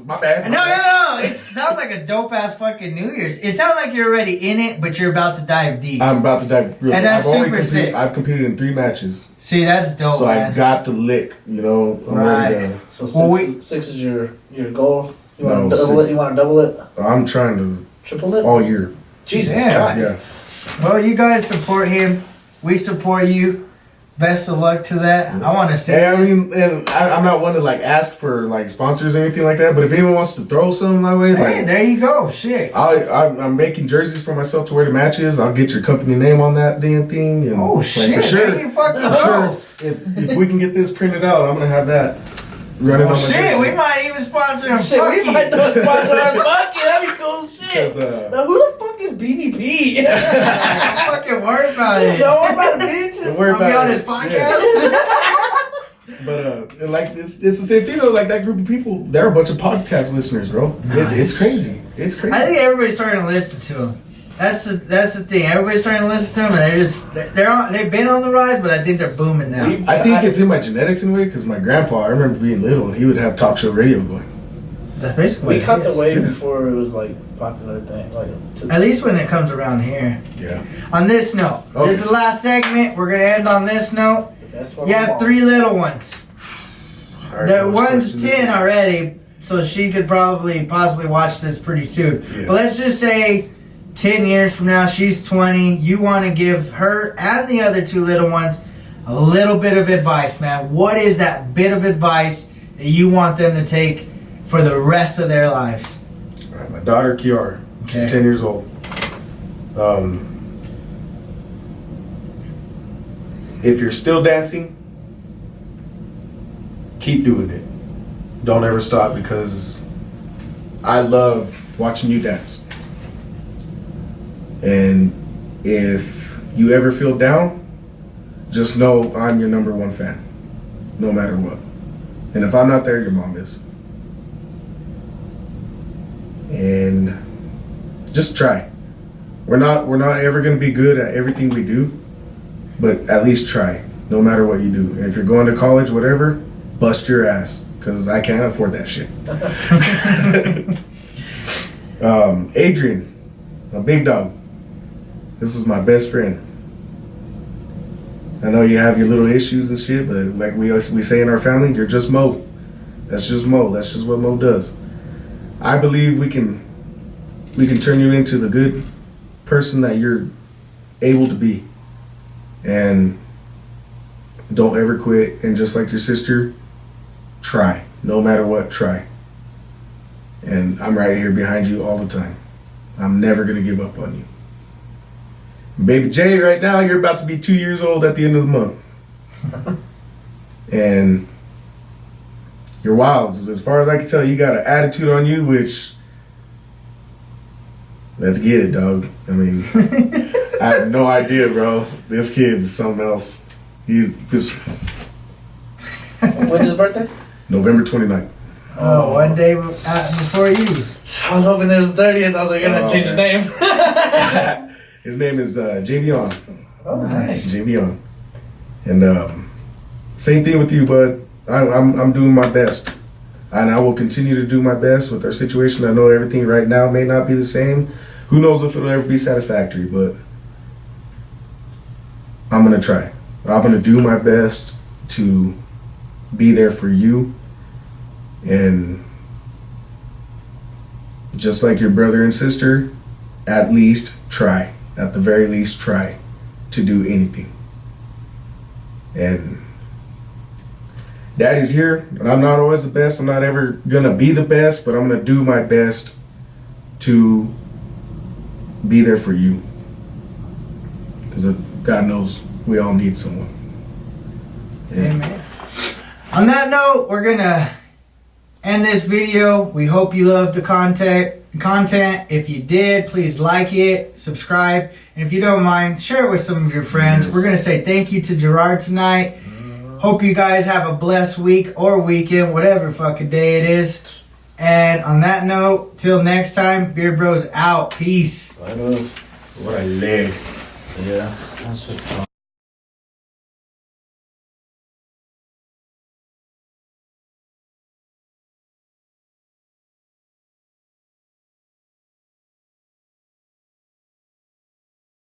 My bad. no. It sounds like a dope ass fucking New Year's. It sounds like you're already in it, but you're about to dive deep. I'm about to dive. Real. And that's super competed. sick. I've competed in 3 matches, See, that's dope, so I man. got the lick. You know, I'm Right. ready So Well, six is your goal? You want No, to double 6. it? You want to double it? to. I'm trying to Triple it? all year. Jesus Yeah. Christ. Yeah. Well, you guys support him. We support you. Best of luck to that. I want to say Hey, I this. mean, and I'm not one to like ask for like sponsors or anything like that. But if anyone wants to throw something my way, Hey, like there you go. Shit. I'm making jerseys for myself to wear to matches. I'll get your company name on that damn thing. And Oh like, shit! For sure. There you fucking For go. sure. If we can get this printed out, I'm gonna have that running Oh on my shit! jersey. We might even sponsor him. Shit, we Fuck might it. do a sponsor on Bucky. That'd be cool shit. Because Now, who the fuck is BBP? Don't fucking worry about it. Don't worry about it, bitch. Don't worry I'll be about on it. his podcast. But and like it's the same thing though. Like that group of people, they're a bunch of podcast listeners, bro. It's crazy. It's crazy. I think everybody's starting to listen to him. That's the thing. Everybody's starting to listen to him, and they've been on the rise, but I think they're booming now. I think it's in my genetics in a way because my grandpa, I remember being little, and he would have talk show radio going. That's basically We what caught it the is. wave before it was like popular thing. Like, At least when it comes around here. Yeah. On this note, Okay. this is the last segment. We're gonna end on this note. that's what You I'm have on. 3 little ones. All right, The which one's question is 10 it? already, so she could possibly watch this pretty soon. Yeah. But let's just say 10 years from now, she's 20. You want to give her and the other 2 little ones a little bit of advice, man. What is that bit of advice that you want them to take for the rest of their lives? All right, my daughter Kiara, Okay. she's 10 years old. If you're still dancing, keep doing it. Don't ever stop because I love watching you dance. And if you ever feel down, just know I'm your number 1 fan, no matter what. And if I'm not there, your mom is. And just try. We're not ever gonna be good at everything we do, but at least try, no matter what you do. And if you're going to college, whatever, bust your ass. because I can't afford that shit. Adrian, a big dog. This is my best friend. I know you have your little issues and shit, but like we say in our family, you're just Mo. That's just Mo. That's just what Mo does. I believe we can turn you into the good person that you're able to be. And don't ever quit. And just like your sister, try. No matter what, try. And I'm right here behind you all the time. I'm never going to give up on you. Baby Jay, right now, you're about to be 2 years old at the end of the month. And you're wild. As far as I can tell, you got an attitude on you, which, let's get it, dog. I mean, I have no idea, bro. This kid's something else. When's his birthday? November 29th. Oh, one day before you. I was hoping there was the 30th. I was like, gonna change his name. His name is Javion. Oh, nice. Javion. And same thing with you, bud. I'm doing my best. And I will continue to do my best with our situation. I know everything right now may not be the same. Who knows if it'll ever be satisfactory, but I'm going to try. I'm going to do my best to be there for you. And just like your brother and sister, at least try. At the very least, try to do anything. And Daddy's here, and I'm not always the best. I'm not ever going to be the best, but I'm going to do my best to be there for you. Because God knows we all need someone. Yeah. Amen. On that note, we're going to end this video. We hope you loved the content. If you did, please like it, subscribe, and if you don't mind, share it with some of your friends. Yes. We're going to say thank you to Gerard tonight. Hope you guys have a blessed week or weekend, whatever fucking day it is. And on that note, till next time, Beard Bros out. Peace. Right on. What a leg. So yeah, that's just fun.